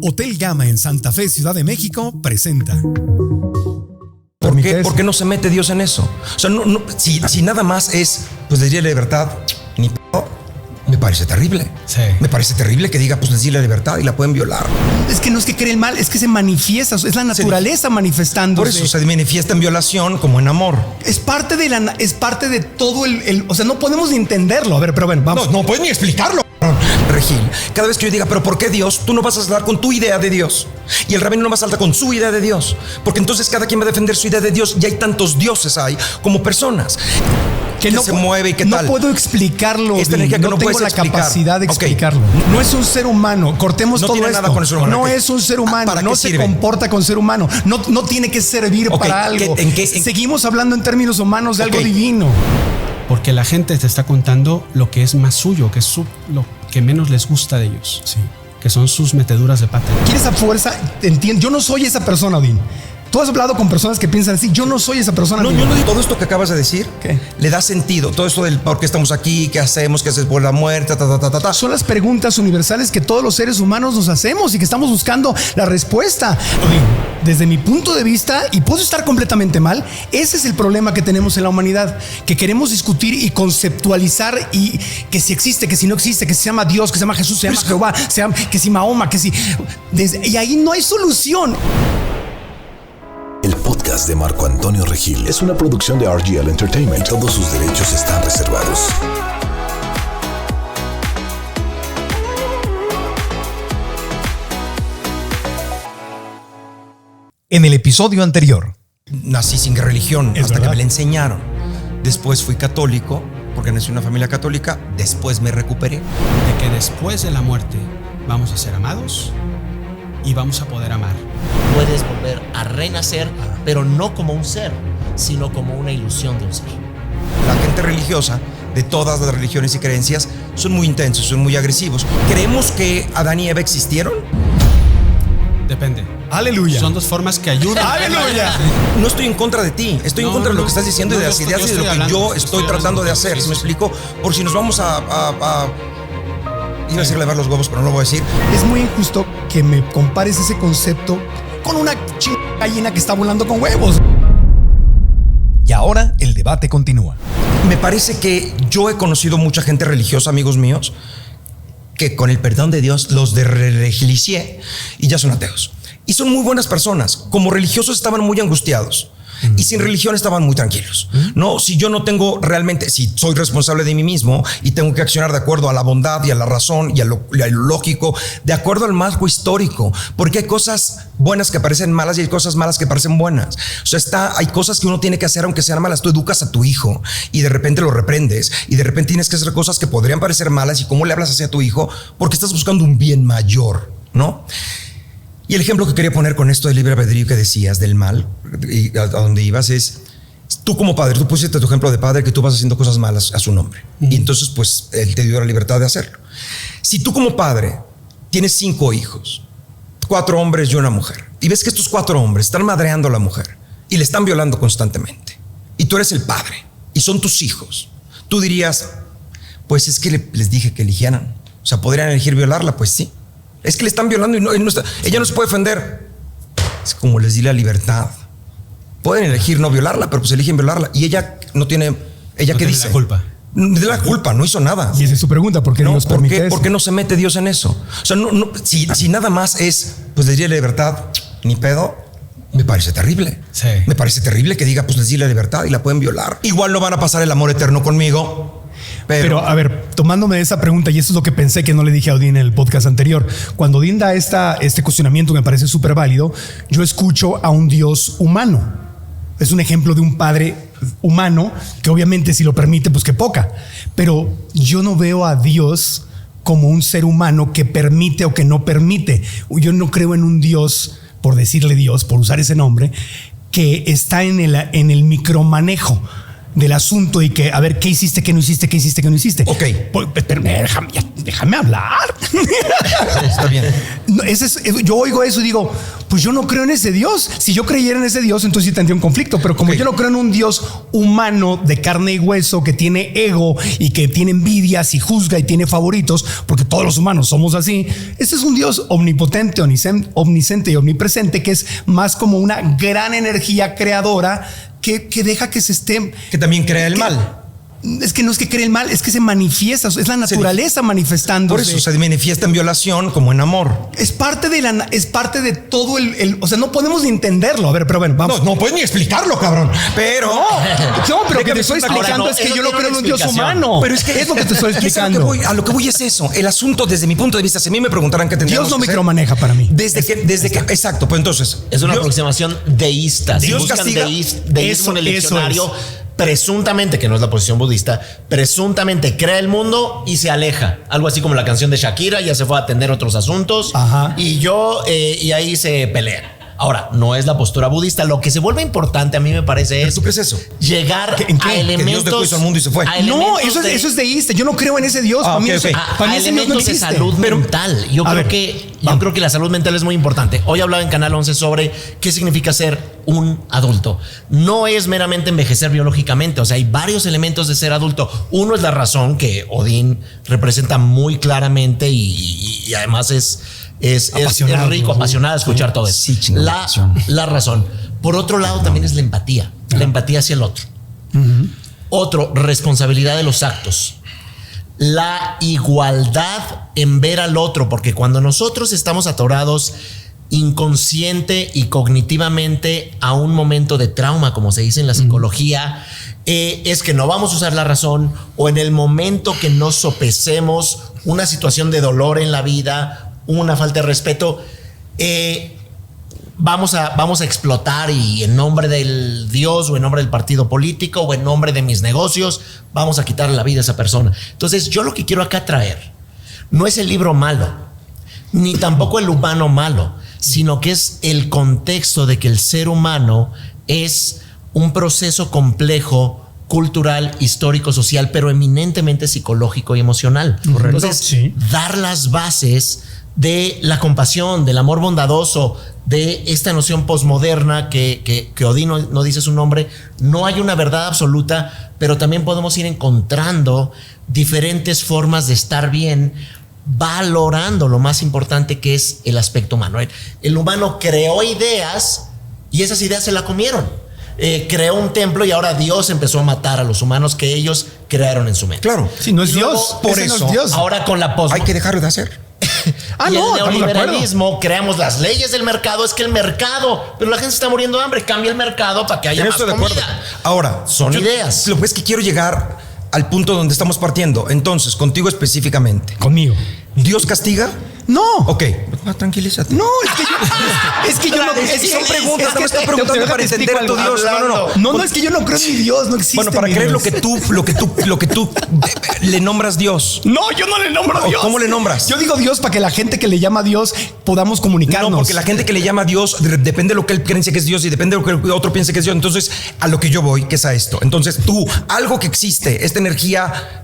Hotel Gama en Santa Fe, Ciudad de México, presenta. ¿Por qué no se mete Dios en eso? O sea, si nada más es, pues les di la libertad, ni pedo, me parece terrible. Sí. Me parece terrible que diga, pues les di la libertad y la pueden violar. Es que no es que cree el mal, es que se manifiesta, es la naturaleza manifestándose. Por eso se manifiesta en violación como en amor. Es parte de todo o sea, no podemos ni entenderlo. A ver, pero bueno, vamos. No puedes ni explicarlo. Regil, cada vez que yo diga, pero ¿por qué Dios? Tú no vas a saltar con tu idea de Dios. Y el rabino no va a saltar con su idea de Dios. Porque entonces cada quien va a defender su idea de Dios. Y hay tantos dioses ahí como personas. Que no se mueve y qué tal. No puedo explicarlo. Esta energía que no tengo puedes la explicar. capacidad de explicarlo. No es un ser humano. Cortemos todo esto. No tiene nada con el ser humano. No es un ser humano. ¿Para no qué se sirve? comporta con ser humano. No tiene que servir para algo. Seguimos hablando en términos humanos de algo divino. Porque la gente te está contando lo que es más suyo, que es lo que menos les gusta de ellos. Sí. Que son sus meteduras de pata. ¿Quieres esa fuerza? Entiendo. Yo no soy esa persona, Odín. Tú has hablado con personas que piensan así. Yo no soy esa persona. No, yo no digo todo esto que acabas de decir. ¿Qué? Le da sentido. Todo esto del por qué estamos aquí, qué hacemos, qué haces por la muerte, Son las preguntas universales que todos los seres humanos nos hacemos y que estamos buscando la respuesta. Odín, desde mi punto de vista, y puedo estar completamente mal, ese es el problema que tenemos en la humanidad, que queremos discutir y conceptualizar y que si existe, que si no existe, que se llama Dios, que se llama Jesús, se llama Jehová, que si Mahoma, que si... y ahí no hay solución. El podcast de Marco Antonio Regil es una producción de RGL Entertainment. Todos sus derechos están reservados. En el episodio anterior. Nací sin religión hasta verdad. que me la enseñaron. Después fui católico, porque nací en una familia católica. Después me recuperé. De que después de la muerte vamos a ser amados y vamos a poder amar. Puedes volver a renacer, pero no como un ser, sino como una ilusión de un ser. La gente religiosa de todas las religiones y creencias son muy intensos, son muy agresivos. ¿Creemos que Adán y Eva existieron? Depende. Aleluya. Son dos formas que ayudan. ¡Aleluya! No estoy en contra de ti, estoy en contra de lo que estás diciendo y de las ideas y de lo que yo estoy tratando de hacer. ¿Sí me explico? Por si nos vamos iba a decir lavar los huevos, pero no lo voy a decir. Es muy injusto que me compares ese concepto con una gallina que está volando con huevos. Y ahora el debate continúa. Me parece que yo he conocido mucha gente religiosa, amigos míos, que con el perdón de Dios los religicié y ya son ateos. Y son muy buenas personas. Como religiosos estaban muy angustiados. Y sin religión estaban muy tranquilos. No, si yo no tengo realmente, si soy responsable de mí mismo y tengo que accionar de acuerdo a la bondad y a la razón y a lo lógico, de acuerdo al marco histórico, porque hay cosas buenas que parecen malas y hay cosas malas que parecen buenas. O sea, hay cosas que uno tiene que hacer aunque sean malas. Tú educas a tu hijo y de repente lo reprendes y de repente tienes que hacer cosas que podrían parecer malas. ¿Y cómo le hablas hacia tu hijo? Porque estás buscando un bien mayor, ¿no? Y el ejemplo que quería poner con esto del libre albedrío que decías del mal y a donde ibas es, tú como padre, tú pusiste tu ejemplo de padre que tú vas haciendo cosas malas a su nombre. Y entonces pues él te dio la libertad de hacerlo. Si tú como padre tienes 5 hijos, 4 hombres y una mujer, y ves que estos 4 hombres están madreando a la mujer y le están violando constantemente, y tú eres el padre y son tus hijos, tú dirías, pues es que les dije que eligieran. O sea, ¿podrían elegir violarla? Pues sí. Es que le están violando y ella no se puede defender. Es como les di la libertad. Pueden elegir no violarla, pero pues eligen violarla. Y ella no tiene... ¿Ella qué dice? La culpa. De la culpa, no hizo nada. Y esa es su pregunta, ¿por qué no, nos permite eso? ¿Por qué no se mete Dios en eso? O sea, si nada más es, pues les di la libertad, ni pedo, me parece terrible. Sí. Me parece terrible que diga, pues les di la libertad y la pueden violar. Igual no van a pasar el amor eterno conmigo. Pero a ver, tomándome de esa pregunta, y eso es lo que pensé que no le dije a Odín en el podcast anterior, cuando Odín da este cuestionamiento que me parece súper válido, yo escucho a un Dios humano. Es un ejemplo de un padre humano que obviamente si lo permite, pues que poca. Pero yo no veo a Dios como un ser humano que permite o que no permite. Yo no creo en un Dios, por decirle Dios, por usar ese nombre, que está en el micromanejo. del asunto y que, a ver, ¿qué hiciste, qué no hiciste, qué hiciste, qué no hiciste? Ok. Pero déjame hablar. Está bien. No, yo oigo eso y digo, pues yo no creo en ese Dios. Si yo creyera en ese Dios, entonces sí tendría un conflicto. Pero como yo no creo en un Dios humano de carne y hueso que tiene ego y que tiene envidias y juzga y tiene favoritos, porque todos los humanos somos así, este es un Dios omnipotente, omnisciente y omnipresente, que es más como una gran energía creadora que deja que se esté... Que también crea el mal. Es que no es que cree el mal, es que se manifiesta, es la naturaleza manifestándose. Por eso se manifiesta en violación como en amor. Es parte de todo o sea, no podemos ni entenderlo. A ver, pero bueno, vamos. No puedes ni explicarlo, cabrón. Pero Pero lo que te estoy explicando es que yo no creo en un Dios humano. Pero es que es lo que te estoy explicando. A lo que voy es eso. El asunto, desde mi punto de vista, si a mí me preguntaran qué tendríamos Dios no que hacer, micromaneja para mí. Desde que, exacto, pues entonces. Es una aproximación deísta. Si Dios buscan castiga. deísmo en el diccionario, presuntamente, que no es la posición budista, presuntamente crea el mundo y se aleja. Algo así como la canción de Shakira, ya se fue a atender otros asuntos. Ajá. Y ahí se pelea. Ahora, no es la postura budista. Lo que se vuelve importante a mí me parece es ¿Tú crees eso? llegar ¿En qué? a Que Dios elementos. dejó eso al mundo y se fue. No, eso es deísta. Yo no creo en ese Dios. Para mí, ok. para mí A ese Dios no elementos de existe. salud mental. Yo creo que la salud mental es muy importante. Hoy hablaba en Canal 11 sobre qué significa ser un adulto. No es meramente envejecer biológicamente. O sea, hay varios elementos de ser adulto. Uno es la razón que Odín representa muy claramente y además es rico, apasionado escuchar todo eso. Sí, la razón. Por otro lado, también es la empatía. La empatía hacia el otro. Otro, responsabilidad de los actos. La igualdad en ver al otro, porque cuando nosotros estamos atorados inconsciente y cognitivamente a un momento de trauma, como se dice en la psicología, es que no vamos a usar la razón, o en el momento que nos sopesemos una situación de dolor en la vida, una falta de respeto, vamos a explotar y en nombre del Dios o en nombre del partido político o en nombre de mis negocios vamos a quitar la vida a esa persona. Entonces yo lo que quiero acá traer no es el libro malo, ni tampoco el humano malo, sino que es el contexto de que el ser humano es un proceso complejo, cultural, histórico, social, pero eminentemente psicológico y emocional. Correcto. Entonces, Sí. dar las bases de la compasión, del amor bondadoso, de esta noción posmoderna que Odín no dice su nombre. No hay una verdad absoluta, pero también podemos ir encontrando diferentes formas de estar bien, valorando lo más importante que es el aspecto humano. El humano creó ideas y esas ideas se la comieron. Creó un templo y ahora Dios empezó a matar a los humanos que ellos crearon en su mente. Claro. Si no es Y luego, Dios, por ese no eso, es Dios. Ahora con la Hay que dejarlo de hacer. y no, el estamos de acuerdo. neoliberalismo, creamos las leyes del mercado. Es que el mercado, pero la gente se está muriendo de hambre. Cambia el mercado para que haya Yo más estoy de acuerdo. comida. Ahora, Son ideas. Lo que es que quiero llegar al punto donde estamos partiendo. Entonces, contigo específicamente. Conmigo. ¿Dios castiga? No. Ok. Tranquilízate. No, es que yo no. Son preguntas, no me estoy preguntando para entender a tu Dios. No, es que yo no creo en mi Dios, no existe. Bueno, para mi creer Dios. lo que tú le nombras Dios. No, yo no le nombro a Dios. ¿Cómo le nombras? Yo digo Dios para que la gente que le llama a Dios podamos comunicarnos. No, porque la gente que le llama a Dios depende de lo que él cree que es Dios y depende de lo que otro piense que es Dios. Entonces, a lo que yo voy, que es a esto. Entonces, tú, algo que existe, esta energía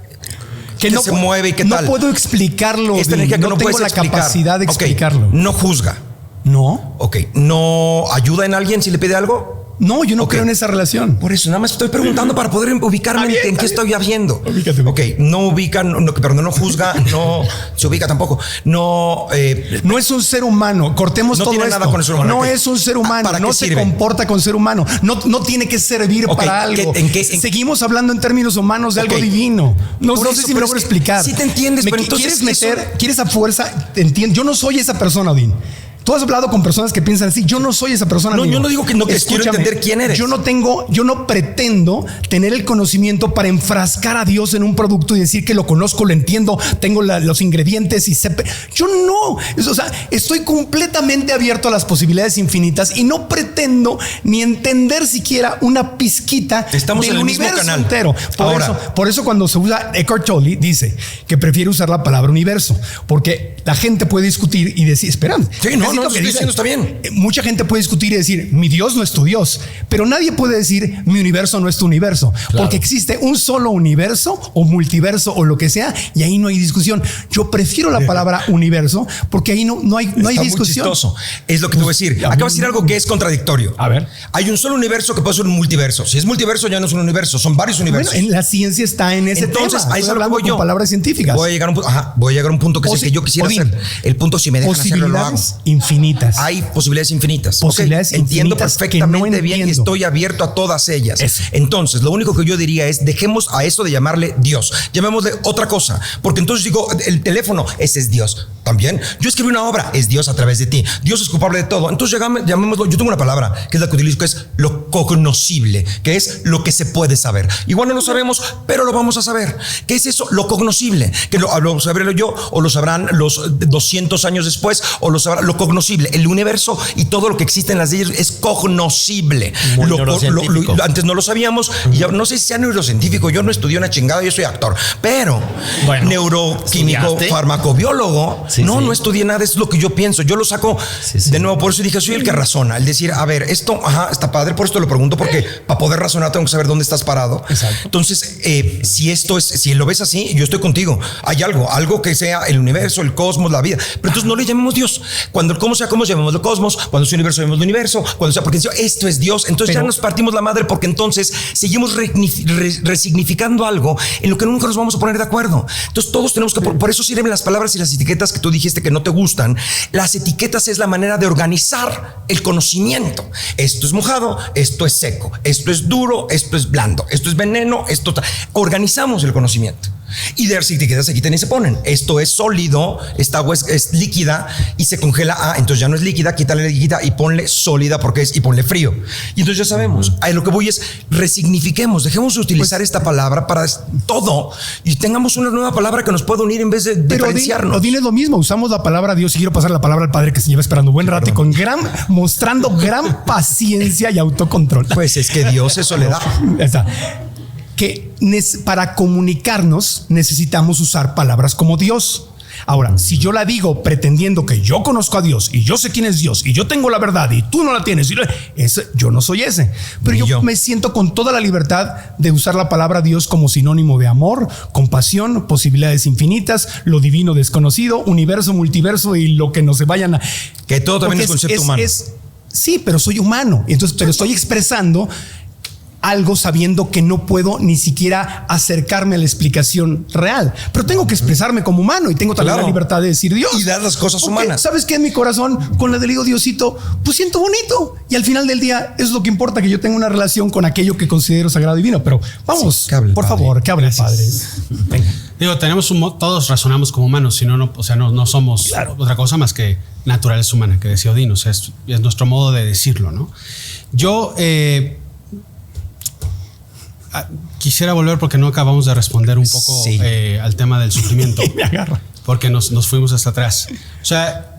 que no se mueve y qué no tal. No puedo explicarlo. Esta energía que no tengo puedes la explicar. capacidad de Ok, explicarlo. no juzga. No. Ok, no ayuda en alguien si le pide algo. No, yo no Ok. creo en esa relación. Por eso, nada más estoy preguntando para poder ubicarme Está bien, en qué está estoy haciendo. Ubícate. Ok, no ubica, no juzga, no se ubica tampoco. No, No es un ser humano. Cortemos No todo tiene esto. nada con el ser humano. No Ok. es un ser humano. ¿Para no qué se sirve? comporta con ser humano. No tiene que servir Ok, para algo. Seguimos hablando en términos humanos de Ok. algo divino. No Por sé eso, si me pero logro es que explicar. sí te entiendes, pero ¿Quieres entonces meter? ¿Quieres a fuerza? Te entiendo. Yo no soy esa persona, Odín. Tú has hablado con personas que piensan así. Yo no soy esa persona. No, amigo. yo no digo que no, que quiero Escúchame, entender quién eres. Yo no pretendo tener el conocimiento para enfrascar a Dios en un producto y decir que lo conozco, lo entiendo, tengo los ingredientes y sé. Yo no. O sea, estoy completamente abierto a las posibilidades infinitas y no pretendo ni entender siquiera una pizquita Estamos del en el mismo universo canal. entero. Por eso cuando se usa Eckhart Tolle dice que prefiere usar la palabra universo, porque la gente puede discutir y decir, espera, Sí, no, decir lo no, que estoy dice. diciendo, está bien. Mucha gente puede discutir y decir, mi Dios no es tu Dios, pero nadie puede decir, mi universo no es tu universo, porque existe un solo universo o multiverso o lo que sea, y ahí no hay discusión. Yo prefiero la palabra universo porque ahí no hay Está muy discusión. chistoso. Es lo que te voy a decir. Acabas de decir algo que es contradictorio. A ver. Hay un solo universo que puede ser un multiverso. Si es multiverso, ya no es un universo, son varios universos. Bueno, en la ciencia está en ese Entonces, tema. ahí Estoy es a lo que hablando voy yo. con palabras científicas. Voy a llegar a un punto que es el que yo quisiera Odín, hacer. El punto, si me dejan hacerlo, lo hago. posibilidades infinitas. Hay posibilidades infinitas. Posibilidades Ok, entiendo infinitas que perfectamente no bien y entiendo. estoy abierto a todas ellas. Eso. Entonces, lo único que yo diría es dejemos a eso de llamarle Dios. Llamémosle otra cosa. Porque entonces digo, el teléfono, ese es Dios. También. Yo escribí una obra, es Dios a través de ti. Dios es culpable de todo. Entonces, llamémoslo. Yo tengo una palabra que es la que utilizo, que es lo cognoscible, que es lo que se puede saber. Igual no lo sabemos, pero lo vamos a saber. ¿Qué es eso? Lo cognoscible. Que lo sabré yo, o lo sabrán los 200 años después, o lo sabrá lo cognoscible. El universo y todo lo que existe en las leyes es cognoscible. Muy neurocientífico. Antes no lo sabíamos, y ya, no sé si sea neurocientífico, yo no estudié una chingada, yo soy actor, pero Bueno, neuroquímico, ¿estudiaste? farmacobiólogo, Sí, no sí. estudié nada, eso es lo que yo pienso, yo lo saco Sí. de nuevo, por eso dije, soy el que razona, el decir, a ver, esto, está padre, por esto lo pregunto, porque para poder razonar tengo que saber dónde estás parado. Exacto. Entonces, si lo ves así, yo estoy contigo, hay algo que sea el universo, el cosmos, la vida, pero entonces no le llamemos Dios, cuando el cómo sea cosmos, llamémoslo cosmos, cuando sea universo, llamémoslo universo, cuando sea, porque esto es Dios, entonces Pero- ya nos partimos la madre, porque entonces seguimos resignificando algo en lo que nunca nos vamos a poner de acuerdo. Entonces todos tenemos que, por eso sirven las palabras y las etiquetas que tú dijiste que no te gustan. Las etiquetas es la manera de organizar el conocimiento. Esto es mojado, esto es seco, esto es duro, esto es blando, esto es veneno, organizamos el conocimiento. Y de las etiquetas se quitan y se ponen. Esto es sólido, esta agua es líquida y se congela. Entonces ya no es líquida, quítale la líquida y ponle sólida y ponle frío. Y entonces ya sabemos. A lo que voy es resignifiquemos, dejemos de utilizar esta palabra para todo y tengamos una nueva palabra que nos pueda unir en vez de Pero diferenciarnos. Odín es lo mismo. Usamos la palabra Dios y quiero pasar la palabra al Padre que se lleva esperando un buen rato y mostrando gran paciencia y autocontrol. Pues es que Dios eso le da. Ya está. Que para comunicarnos necesitamos usar palabras como Dios. Ahora, si yo la digo pretendiendo que yo conozco a Dios y yo sé quién es Dios y yo tengo la verdad y tú no la tienes, yo no soy ese. Pero yo me siento con toda la libertad de usar la palabra Dios como sinónimo de amor, compasión, posibilidades infinitas, lo divino desconocido, universo, multiverso y lo que no se vayan a... Que todo también Porque es concepto humano. Sí, pero soy humano. Entonces, pero estoy expresando algo sabiendo que no puedo ni siquiera acercarme a la explicación real, pero tengo que expresarme como humano y tengo también Claro. la libertad de decir Dios Y dar las cosas Ok, humanas. ¿Sabes qué? En mi corazón, con la del digo Diosito, pues siento bonito y al final del día eso es lo que importa, que yo tenga una relación con aquello que considero sagrado y divino. Pero vamos, Sí, que hable el por Padre. favor, que hable el Padre. Venga. Digo, todos razonamos como humanos, si no, no somos otra cosa más que naturaleza humana, que decía Odín, o sea, es nuestro modo de decirlo, ¿no? Yo quisiera volver porque no acabamos de responder un poco Sí. al tema del sufrimiento, Me agarra. porque nos fuimos hasta atrás. O sea,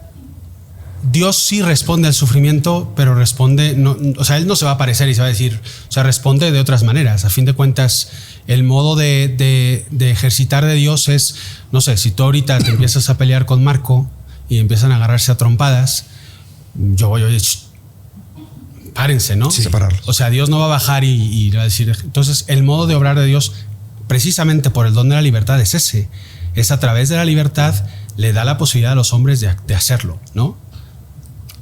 Dios sí responde al sufrimiento, pero responde, o sea, Él no se va a aparecer y se va a decir, o sea, responde de otras maneras. A fin de cuentas, el modo de ejercitar de Dios es, no sé, si tú ahorita te empiezas a pelear con Marco y empiezan a agarrarse a trompadas, yo voy a decir, párense, ¿no? Sí, separarlos. O sea, Dios no va a bajar y va a decir, entonces el modo de obrar de Dios, precisamente por el don de la libertad, es ese. Es a través de la libertad, le da la posibilidad a los hombres de hacerlo, ¿no?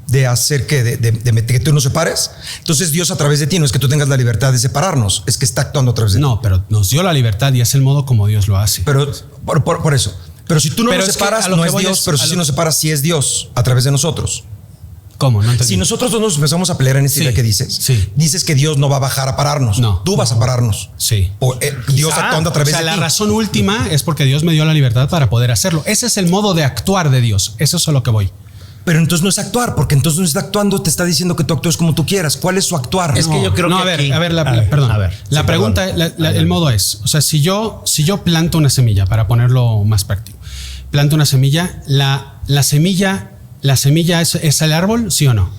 De hacer que tú nos separes. Entonces Dios a través de ti no es que tú tengas la libertad de separarnos, es que está actuando a través de ti. No, pero nos dio la libertad y es el modo como Dios lo hace. Pero por eso. Pero si tú no Pero nos es que separas, a lo no que es voy Dios, es- pero a si lo- nos separas, sí es Dios a través de nosotros. ¿Cómo? No entendí. Si nosotros dos nos empezamos a pelear en esta Sí, idea que dices, sí. dices que Dios no va a bajar a pararnos. No. Tú vas a pararnos. Sí. Dios actuando a través o sea, de la ti. razón última es porque Dios me dio la libertad para poder hacerlo. Ese es el modo de actuar de Dios. Eso es a lo que voy. Pero entonces no es actuar, porque entonces no está actuando, te está diciendo que tú actúes como tú quieras. ¿Cuál es su actuar? Es que yo creo no, que a ver, aquí- perdón. a ver, La sí, pregunta, perdón. el modo es, o sea, si yo planto una semilla, para ponerlo más práctico, planto una semilla, la semilla es el árbol, ¿sí o no?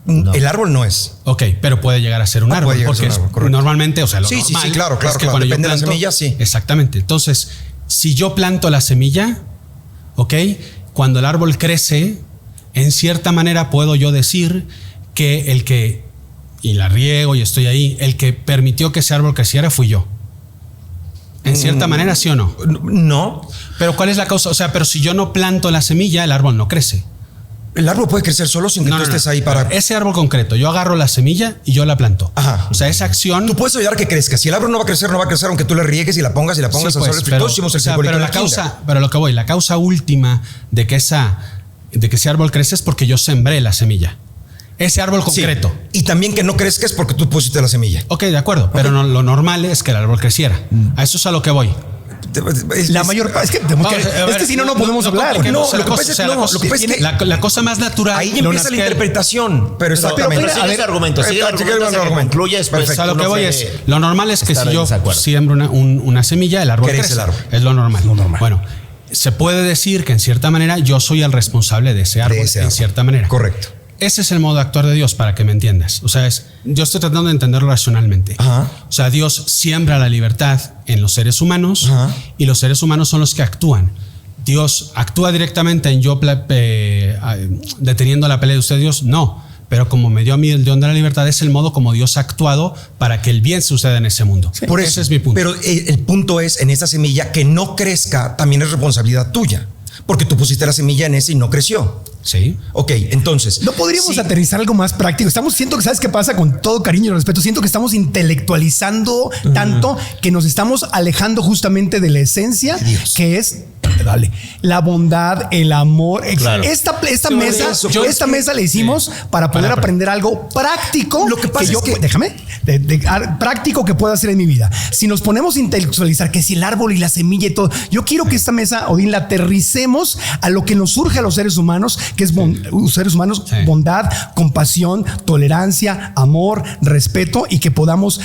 No. El árbol no es. Ok, pero puede llegar a ser un Ah, árbol. puede llegar a Porque ser un árbol, es correcto. normalmente, o sea, lo Sí, sí, normal sí, claro, es claro, que claro. cuando yo Depende de la planto- semilla, sí. Exactamente. Entonces, si yo planto la semilla, ok, cuando el árbol crece, en cierta manera puedo yo decir que el que, y la riego y estoy ahí, el que permitió que ese árbol creciera fui yo. En cierta manera, ¿sí o no? No. Pero ¿cuál es la causa? O sea, pero si yo no planto la semilla, el árbol no crece. El árbol puede crecer solo sin que tú estés ahí para... Ese árbol concreto, yo agarro la semilla y yo la planto. Ajá. O sea, esa acción... Tú puedes ayudar a que crezca. Si el árbol no va a crecer, no va a crecer, aunque tú le riegues y la pongas Sí, al pues, sol. Todos hicimos el frijolito pero en la la causa, kinder. pero lo que voy, la causa última de que ese árbol crece es porque yo sembré la semilla. Ese árbol Sí. concreto. Y también que no crezca es porque tú pusiste la semilla. Ok, de acuerdo, pero no, lo normal es que el árbol creciera. A eso es a lo que voy. La mayor parte. Es que si no podemos hablar. No, lo que pasa es que la cosa más natural. ahí empieza la interpretación. Pero exactamente. Pero sigue su argumento, sigue el argumento hasta que concluya después. O sea, lo que uno voy se- es, lo normal es que estar si en yo desacuerdo. siembro una semilla, el árbol Crece crece. el árbol. Es lo normal. Lo normal. Bueno, se puede decir que en cierta manera yo soy el responsable de ese árbol, en cierta manera. Correcto. Ese es el modo de actuar de Dios, para que me entiendas. O sea, yo estoy tratando de entenderlo racionalmente. Ajá. O sea, Dios siembra la libertad en los seres humanos. Ajá. Y los seres humanos son los que actúan. Dios actúa directamente en yo deteniendo la pelea de ustedes, Dios no. Pero como me dio a mí el don de la libertad, es el modo como Dios ha actuado para que el bien suceda en ese mundo. Por Ese eso es mi punto. Pero el punto es, en esa semilla, que no crezca también es responsabilidad tuya. Porque tú pusiste la semilla en ese y no creció. Sí. Ok, entonces. ¿No podríamos sí, aterrizar algo más práctico? Siento que, ¿sabes qué pasa? Con todo cariño y respeto, siento que estamos intelectualizando tanto que nos estamos alejando justamente de la esencia, que es la bondad, el amor. Claro. Esta Sí, mesa, eso, esta mesa la hicimos para poder aprender algo práctico. Lo que pasa es que- déjame, práctico que pueda hacer en mi vida. Si nos ponemos a intelectualizar que si el árbol y la semilla y todo, yo quiero que esta mesa, Odín, la aterricemos a lo que nos surge a los seres humanos, que es seres humanos, Sí. bondad, compasión, tolerancia, amor, respeto, y que podamos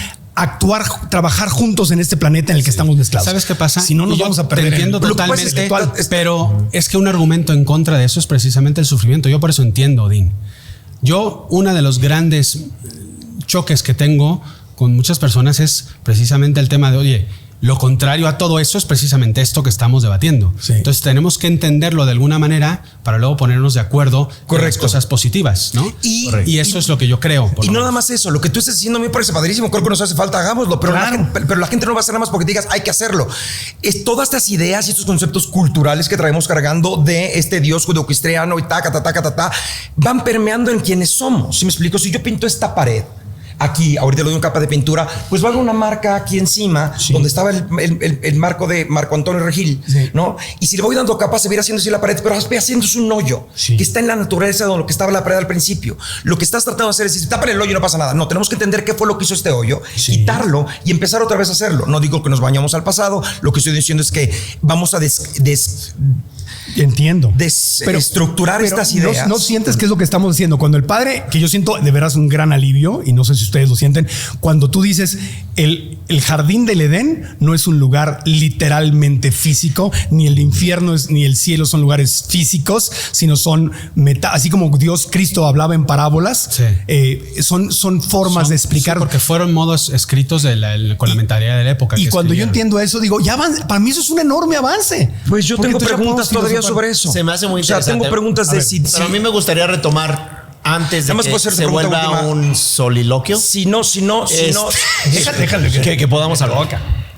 trabajar juntos en este planeta en el que estamos mezclados. ¿Sabes qué pasa? Si no, nos Y yo vamos a te perder. entiendo Lo que pasa es totalmente, que pero es que un argumento en contra de eso es precisamente el sufrimiento. Yo por eso entiendo, Odín. Yo, uno de los grandes choques que tengo con muchas personas es precisamente el tema de, oye, lo contrario a todo eso es precisamente esto que estamos debatiendo. Sí. Entonces tenemos que entenderlo de alguna manera para luego ponernos de acuerdo en las Correcto. cosas positivas, ¿no? Y- eso es lo que yo creo. por Y lo no menos. nada más eso, lo que tú estás diciendo a mí me parece padrísimo, creo que nos hace falta, hagámoslo, pero, Claro. pero la gente no va a hacer nada más porque digas, hay que hacerlo. Es todas estas ideas y estos conceptos culturales que traemos cargando de este Dios judeocristiano y van permeando en quienes somos. ¿Sí me explico? Si yo pinto esta pared, aquí, ahorita le doy una capa de pintura, pues va a haber una marca aquí encima, donde estaba el marco de Marco Antonio Regil, Sí. ¿no? Y si le voy dando capas, se va a ir haciendo así la pared, pero va haciéndose un hoyo, Sí. que está en la naturaleza de lo que estaba la pared al principio. Lo que estás tratando de hacer es decir, tápale el hoyo y no pasa nada. No, tenemos que entender qué fue lo que hizo este hoyo, Sí. quitarlo y empezar otra vez a hacerlo. No digo que nos bañamos al pasado, lo que estoy diciendo es que vamos a Entiendo. desestructurar estas ideas. No sientes que es lo que estamos haciendo. Cuando el Padre, que yo siento de veras un gran alivio, y no sé si ustedes lo sienten, cuando tú dices el jardín del Edén no es un lugar literalmente físico, ni el infierno ni el cielo son lugares físicos, sino son así como Dios, Cristo hablaba en parábolas, Sí. son formas de explicar. Sí, porque fueron modos escritos con la mentalidad de la época. Y que cuando yo escribieron. entiendo eso, digo, para mí eso es un enorme avance. Pues yo Porque tengo entonces ya preguntas podemos todavía filosofar. sobre eso. Se me hace muy O sea, interesante. tengo preguntas de si... Pero a mí me gustaría retomar antes de Nada más puedo que hacerte se pregunta vuelva última. un soliloquio. Si no. Déjale que podamos hablar.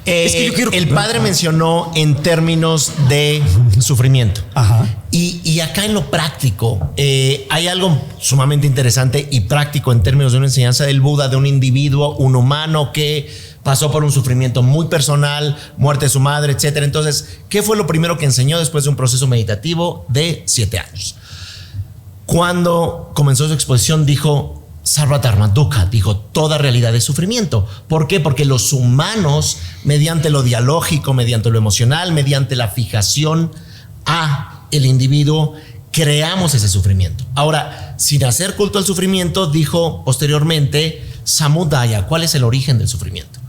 Es que yo quiero- El padre mencionó en términos de sufrimiento. Ajá. Y acá en lo práctico, hay algo sumamente interesante y práctico en términos de una enseñanza del Buda, de un individuo, un humano que pasó por un sufrimiento muy personal, muerte de su madre, etc. Entonces, ¿qué fue lo primero que enseñó después de un proceso meditativo de 7 años? Cuando comenzó su exposición dijo, Sarva-dharma dukkha, dijo, toda realidad es sufrimiento. ¿Por qué? Porque los humanos, mediante lo dialógico, mediante lo emocional, mediante la fijación a el individuo, creamos ese sufrimiento. Ahora, sin hacer culto al sufrimiento, dijo posteriormente, samudaya, ¿cuál es el origen del sufrimiento?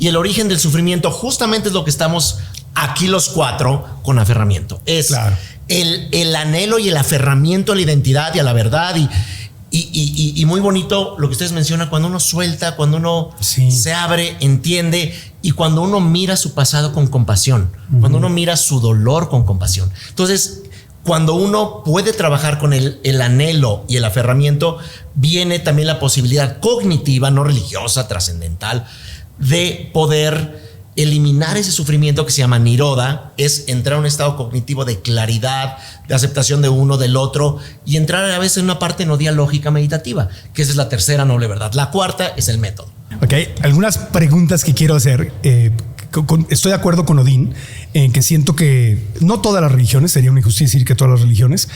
Y el origen del sufrimiento justamente es lo que estamos aquí los 4 con aferramiento. Es Claro. el anhelo y el aferramiento a la identidad y a la verdad y muy bonito lo que ustedes mencionan, cuando uno suelta, cuando uno Sí. se abre, entiende, y cuando uno mira su pasado con compasión, cuando uno mira su dolor con compasión. Entonces, cuando uno puede trabajar con el anhelo y el aferramiento, viene también la posibilidad cognitiva, no religiosa, trascendental, de poder eliminar ese sufrimiento que se llama niroda, es entrar a un estado cognitivo de claridad, de aceptación de uno, del otro, y entrar a veces en una parte no dialógica meditativa, que esa es la tercera noble verdad. La cuarta es el método. Ok, algunas preguntas que quiero hacer. Estoy de acuerdo con Odín en que siento que no todas las religiones, sería una injusticia decir que todas las religiones,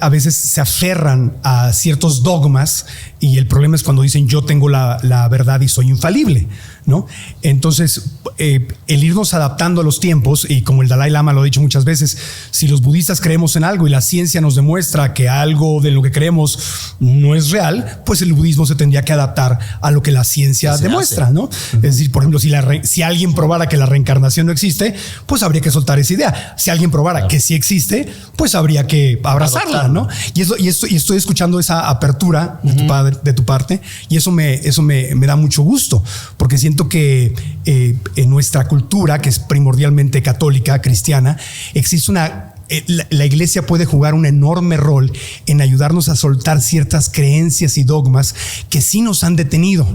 a veces se aferran a ciertos dogmas, y el problema es cuando dicen yo tengo la verdad y soy infalible, ¿no? Entonces, el irnos adaptando a los tiempos, y como el Dalai Lama lo ha dicho muchas veces, si los budistas creemos en algo y la ciencia nos demuestra que algo de lo que creemos no es real, pues el budismo se tendría que adaptar a lo que la ciencia demuestra, ¿no? Es decir, por ejemplo, si alguien probara que la reencarnación no existe, pues habría que soltar esa idea. Si alguien probara que sí existe, pues habría que abrazarla, ¿no? Y estoy escuchando esa apertura de tu parte, y eso me da mucho gusto, porque siento que en nuestra cultura, que es primordialmente católica, cristiana, existe la iglesia puede jugar un enorme rol en ayudarnos a soltar ciertas creencias y dogmas que sí nos han detenido.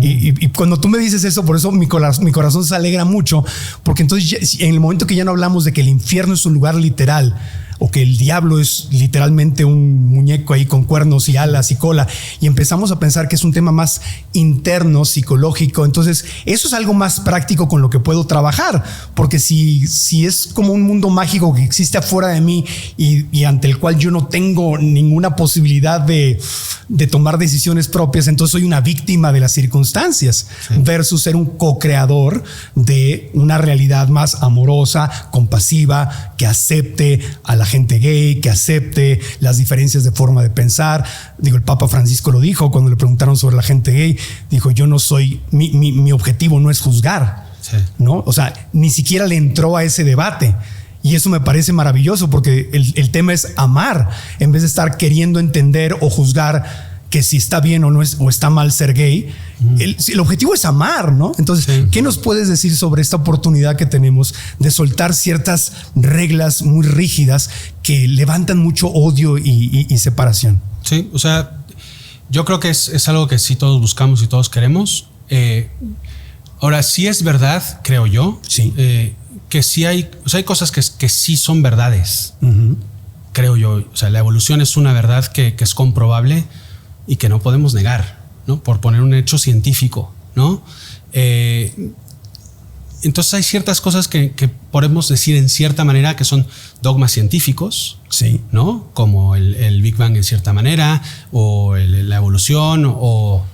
Y cuando tú me dices eso, por eso mi corazón se alegra mucho, porque entonces en el momento que ya no hablamos de que el infierno es un lugar literal, o que el diablo es literalmente un muñeco ahí con cuernos y alas y cola, y empezamos a pensar que es un tema más interno, psicológico, entonces eso es algo más práctico con lo que puedo trabajar, porque si es como un mundo mágico que existe afuera de mí y ante el cual yo no tengo ninguna posibilidad de tomar decisiones propias, entonces soy una víctima de las circunstancias, versus ser un co-creador de una realidad más amorosa, compasiva, que acepte a la gente gay, que acepte las diferencias de forma de pensar. Digo, el Papa Francisco lo dijo cuando le preguntaron sobre la gente gay, dijo, yo no soy, mi objetivo no es juzgar, ¿no? O sea, ni siquiera le entró a ese debate. Y eso me parece maravilloso, porque el tema es amar, en vez de estar queriendo entender o juzgar que si está bien o no o está mal ser gay. El objetivo es amar, ¿no? Entonces, ¿qué nos puedes decir sobre esta oportunidad que tenemos de soltar ciertas reglas muy rígidas que levantan mucho odio y separación? Sí, o sea, yo creo que es algo que sí todos buscamos y todos queremos. Ahora, sí es verdad, creo yo, que sí hay cosas que sí son verdades, creo yo. O sea, la evolución es una verdad que es comprobable y que no podemos negar, ¿no? Por poner un hecho científico, ¿no? Entonces hay ciertas cosas que podemos decir en cierta manera que son dogmas científicos, ¿no? Como el Big Bang en cierta manera, o la evolución, o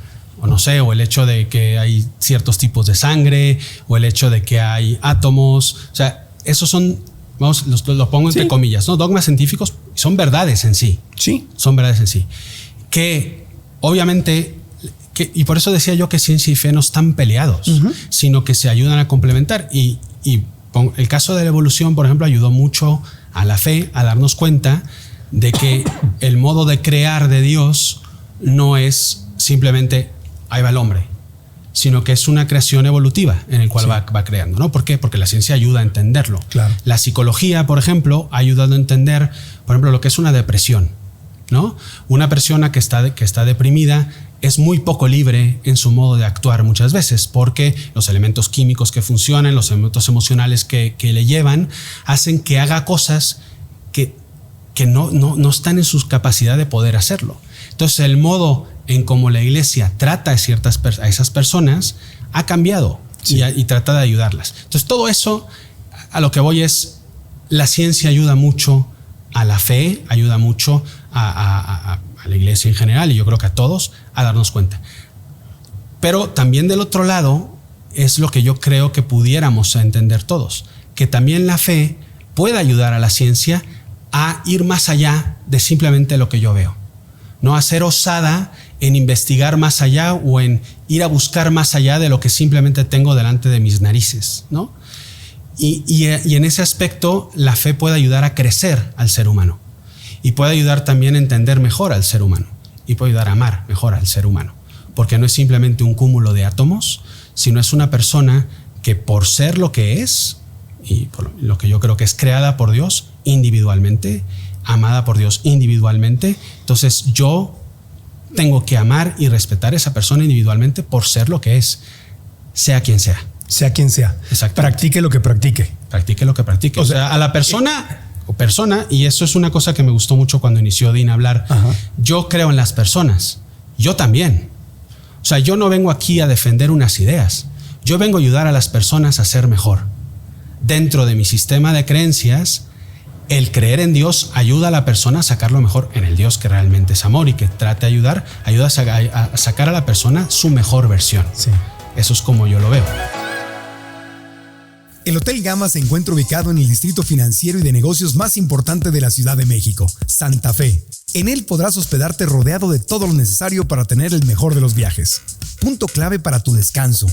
no sé, o el hecho de que hay ciertos tipos de sangre, o el hecho de que hay átomos. O sea, esos son, vamos, lo pongo entre comillas, ¿no? Dogmas científicos, son verdades en sí. Sí. Son verdades en sí. Que obviamente, y por eso decía yo que ciencia y fe no están peleados, sino que se ayudan a complementar. Y el caso de la evolución, por ejemplo, ayudó mucho a la fe a darnos cuenta de que el modo de crear de Dios no es simplemente ahí va el hombre, sino que es una creación evolutiva en el cual va creando, ¿no? ¿Por qué? Porque la ciencia ayuda a entenderlo. Claro. La psicología, por ejemplo, ha ayudado a entender, por ejemplo, lo que es una depresión, ¿no? Una persona que está deprimida es muy poco libre en su modo de actuar muchas veces, porque los elementos químicos que funcionan, los elementos emocionales que le llevan, hacen que haga cosas que no están en su capacidad de poder hacerlo. Entonces, el modo en cómo la iglesia trata a esas personas ha cambiado y trata de ayudarlas. Entonces, todo eso, a lo que voy es, la ciencia ayuda mucho a la fe, ayuda mucho a la iglesia en general, y yo creo que a todos, a darnos cuenta. Pero también del otro lado es lo que yo creo que pudiéramos entender todos, que también la fe puede ayudar a la ciencia a ir más allá de simplemente lo que yo veo, no a ser osada en investigar más allá o en ir a buscar más allá de lo que simplemente tengo delante de mis narices, ¿no? Y en ese aspecto la fe puede ayudar a crecer al ser humano, y puede ayudar también a entender mejor al ser humano, y puede ayudar a amar mejor al ser humano, porque no es simplemente un cúmulo de átomos, sino es una persona que, por ser lo que es, y por lo que yo creo que es creada por Dios individualmente, amada por Dios individualmente. Entonces yo tengo que amar y respetar a esa persona individualmente por ser lo que es, sea quien sea. Sea quien sea. Practique lo que practique. Practique lo que practique. O sea, a la persona y eso es una cosa que me gustó mucho cuando inició Dean a hablar. Ajá. Yo creo en las personas. Yo también. O sea, yo no vengo aquí a defender unas ideas. Yo vengo a ayudar a las personas a ser mejor. Dentro de mi sistema de creencias, el creer en Dios ayuda a la persona a sacar lo mejor en el Dios que realmente es amor y que trata de ayuda a sacar a la persona su mejor versión. Sí. Eso es como yo lo veo. El Hotel Gama se encuentra ubicado en el distrito financiero y de negocios más importante de la Ciudad de México, Santa Fe. En él podrás hospedarte rodeado de todo lo necesario para tener el mejor de los viajes. Punto clave para tu descanso.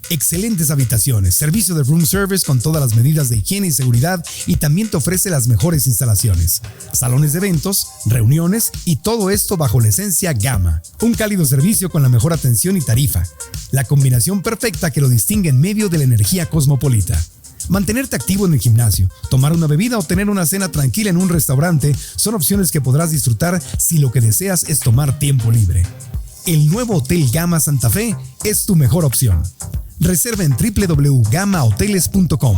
Excelentes habitaciones, servicio de room service con todas las medidas de higiene y seguridad y también te ofrece las mejores instalaciones. Salones de eventos, reuniones y todo esto bajo la esencia Gama. Un cálido servicio con la mejor atención y tarifa. La combinación perfecta que lo distingue en medio de la energía cosmopolita. Mantenerte activo en el gimnasio, tomar una bebida o tener una cena tranquila en un restaurante son opciones que podrás disfrutar si lo que deseas es tomar tiempo libre. El nuevo Hotel Gama Santa Fe es tu mejor opción. Reserva en www.gamahoteles.com.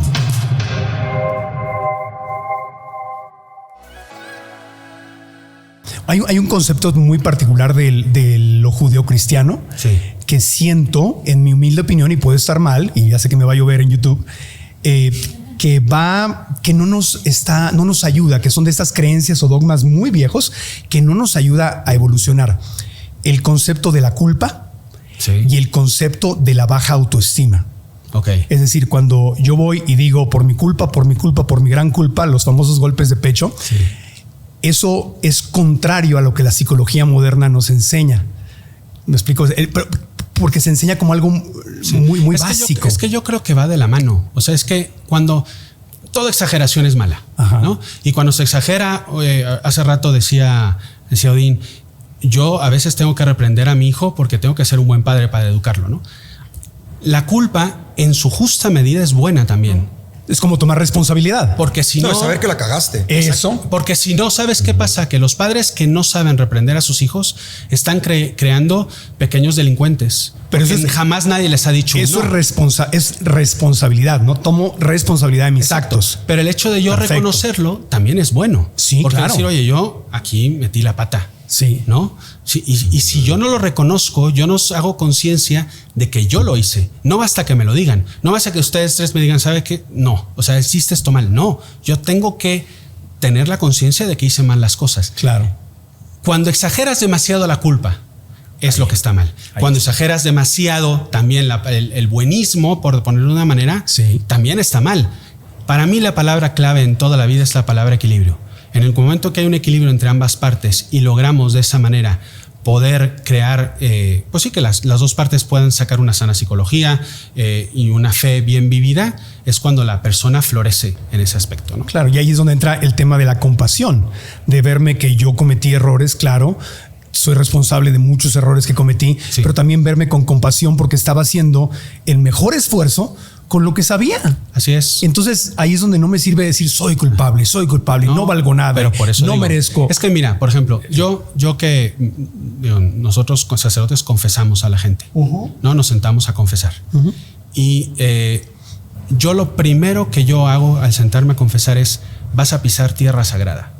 Hay un concepto muy particular de lo judeocristiano, sí, que siento, en mi humilde opinión, y puede estar mal, y ya sé que me va a llover en YouTube, que no nos ayuda, que son de estas creencias o dogmas muy viejos que no nos ayuda a evolucionar. El concepto de la culpa, sí, y el concepto de la baja autoestima. Okay. Es decir, cuando yo voy y digo por mi culpa, por mi gran culpa, los famosos golpes de pecho, sí, eso es contrario a lo que la psicología moderna nos enseña. ¿Me explico? Porque se enseña como algo muy básico. Es que yo creo que va de la mano. O sea, es que cuando toda exageración es mala, ¿no? Y cuando se exagera, hace rato decía Odín, yo a veces tengo que reprender a mi hijo porque tengo que ser un buen padre para educarlo, ¿no? La culpa en su justa medida es buena también. Es como tomar responsabilidad. Porque si no, saber que la cagaste. Eso. Porque si no, ¿sabes qué pasa? Que los padres que no saben reprender a sus hijos están creando pequeños delincuentes. Pero eso jamás nadie les ha dicho. Eso no. Es responsabilidad. No tomo responsabilidad de mis actos. Pero el hecho de yo reconocerlo también es bueno. Sí, porque claro. decir, oye, yo aquí metí la pata. Sí. ¿No? Sí, y si yo no lo reconozco, yo no hago conciencia de que yo lo hice. No basta que me lo digan. No basta que ustedes tres me digan, ¿sabe qué? No. O sea, hiciste esto mal. No. Yo tengo que tener la conciencia de que hice mal las cosas. Claro. Cuando exageras demasiado la culpa, es lo que está mal. Cuando exageras demasiado también el buenismo, por ponerlo de una manera, sí, también está mal. Para mí la palabra clave en toda la vida es la palabra equilibrio. En el momento que hay un equilibrio entre ambas partes y logramos de esa manera poder crear, pues sí, que las dos partes puedan sacar una sana psicología y una fe bien vivida, es cuando la persona florece en ese aspecto, ¿no? Claro, y ahí es donde entra el tema de la compasión, de verme que yo cometí errores, claro, soy responsable de muchos errores que cometí, sí, pero también verme con compasión porque estaba haciendo el mejor esfuerzo con lo que sabía. Así es. Entonces ahí es donde no me sirve decir soy culpable, no valgo nada, pero por eso no merezco. Es que mira, por ejemplo, yo que nosotros con sacerdotes confesamos a la gente, no nos sentamos a confesar. Y yo lo primero que yo hago al sentarme a confesar es vas a pisar tierra sagrada.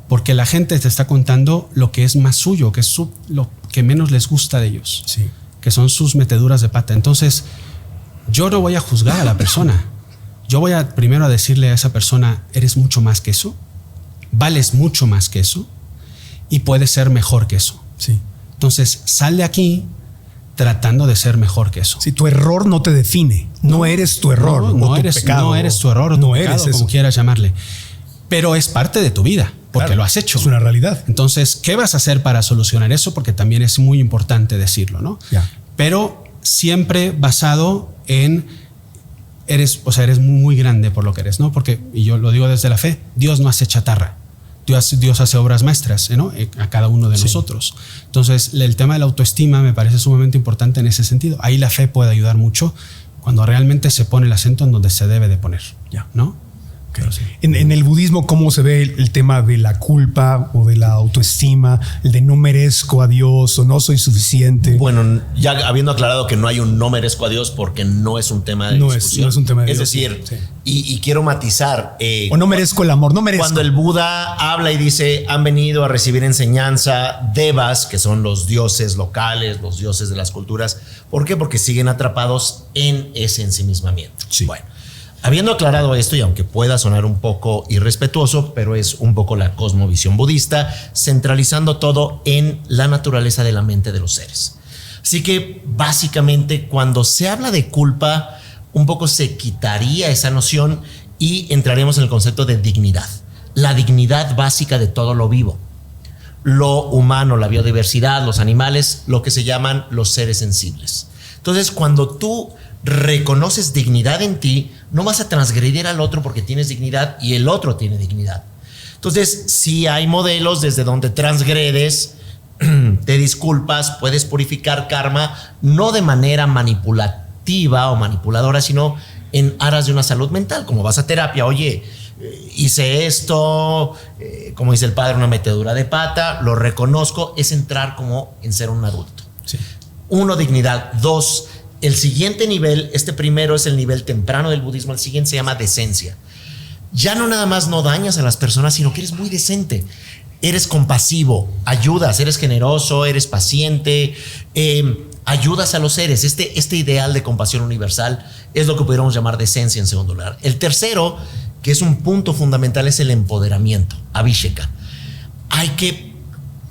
Porque la gente te está contando lo que es más suyo, que es lo que menos les gusta de ellos, sí, que son sus meteduras de pata. Entonces yo no voy a juzgar a la persona. Yo voy a primero a decirle a esa persona, eres mucho más que eso, vales mucho más que eso y puedes ser mejor que eso. Sí. Entonces sal de aquí tratando de ser mejor que eso. Si tu error no te define, no eres tu error, no eres tu error o tu pecado, como quieras llamarle. Pero es parte de tu vida, porque claro, lo has hecho. Es una realidad. Entonces, ¿qué vas a hacer para solucionar eso? Porque también es muy importante decirlo, ¿no? Ya. Pero siempre basado en eres muy grande por lo que eres, ¿no? Porque, y yo lo digo desde la fe, Dios no hace chatarra. Dios hace obras maestras, ¿no? A cada uno de nosotros. Entonces, el tema de la autoestima me parece sumamente importante en ese sentido. Ahí la fe puede ayudar mucho cuando realmente se pone el acento en donde se debe de poner. Ya. ¿no? Okay. En el budismo, ¿cómo se ve el tema de la culpa o de la autoestima? El de no merezco a Dios o no soy suficiente. Bueno, ya habiendo aclarado que no hay un no merezco a Dios porque no es un tema de discusión. No es un tema de Es Dios, decir, sí. y quiero matizar. O no merezco el amor, no merezco. Cuando el Buda habla y dice, han venido a recibir enseñanza devas, que son los dioses locales, los dioses de las culturas. ¿Por qué? Porque siguen atrapados en ese ensimismamiento. Sí. Bueno. Habiendo aclarado esto, y aunque pueda sonar un poco irrespetuoso, pero es un poco la cosmovisión budista, centralizando todo en la naturaleza de la mente de los seres. Así que básicamente cuando se habla de culpa, un poco se quitaría esa noción y entraremos en el concepto de dignidad. La dignidad básica de todo lo vivo. Lo humano, la biodiversidad, los animales, lo que se llaman los seres sensibles. Entonces, cuando tú reconoces dignidad en ti, no vas a transgredir al otro porque tienes dignidad y el otro tiene dignidad. Entonces, si hay modelos desde donde transgredes, te disculpas, puedes purificar karma, no de manera manipulativa o manipuladora, sino en aras de una salud mental, como vas a terapia, oye, hice esto, como dice el padre, una metedura de pata, lo reconozco, es entrar como en ser un adulto. Sí. 1, dignidad. 2, el siguiente nivel, este primero es el nivel temprano del budismo, el siguiente se llama decencia. Ya no nada más no dañas a las personas, sino que eres muy decente. Eres compasivo, ayudas, eres generoso, eres paciente, ayudas a los seres. Este ideal de compasión universal es lo que pudiéramos llamar decencia en segundo lugar. El tercero, que es un punto fundamental, es el empoderamiento, abhisheka. Hay que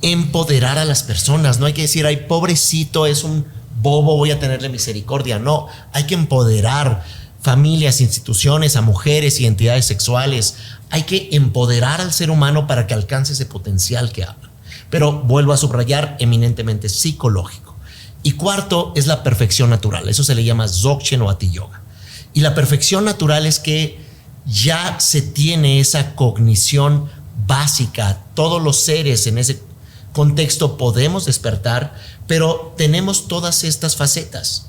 empoderar a las personas, no hay que decir, ay, pobrecito, es un bobo, voy a tenerle misericordia. No, hay que empoderar familias, instituciones, a mujeres, identidades sexuales. Hay que empoderar al ser humano para que alcance ese potencial que hablan. Pero vuelvo a subrayar, eminentemente psicológico. Y cuarto es la perfección natural. Eso se le llama Dzogchen o Hatha Yoga. Y la perfección natural es que ya se tiene esa cognición básica. Todos los seres en ese contexto podemos despertar, pero tenemos todas estas facetas: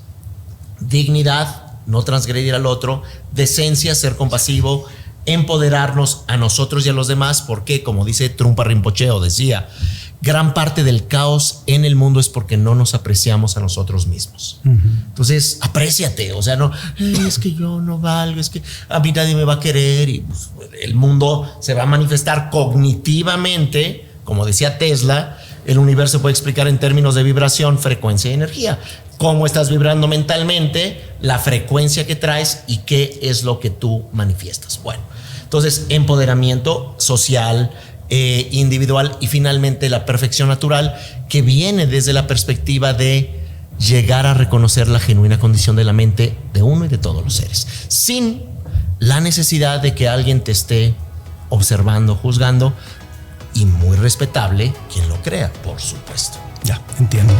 dignidad, no transgredir al otro; decencia, ser compasivo; empoderarnos a nosotros y a los demás, porque como dice Trungpa Rinpoche, o decía, gran parte del caos en el mundo es porque no nos apreciamos a nosotros mismos. Entonces, apréciate, o sea, no, es que yo no valgo, es que a mí nadie me va a querer, y pues, el mundo se va a manifestar cognitivamente. Como decía Tesla, el universo puede explicar en términos de vibración, frecuencia y energía. Cómo estás vibrando mentalmente, la frecuencia que traes y qué es lo que tú manifiestas. Bueno, entonces empoderamiento social, individual, y finalmente la perfección natural, que viene desde la perspectiva de llegar a reconocer la genuina condición de la mente de uno y de todos los seres, sin la necesidad de que alguien te esté observando, juzgando. Y muy respetable quien lo crea, por supuesto. Ya, entiendo.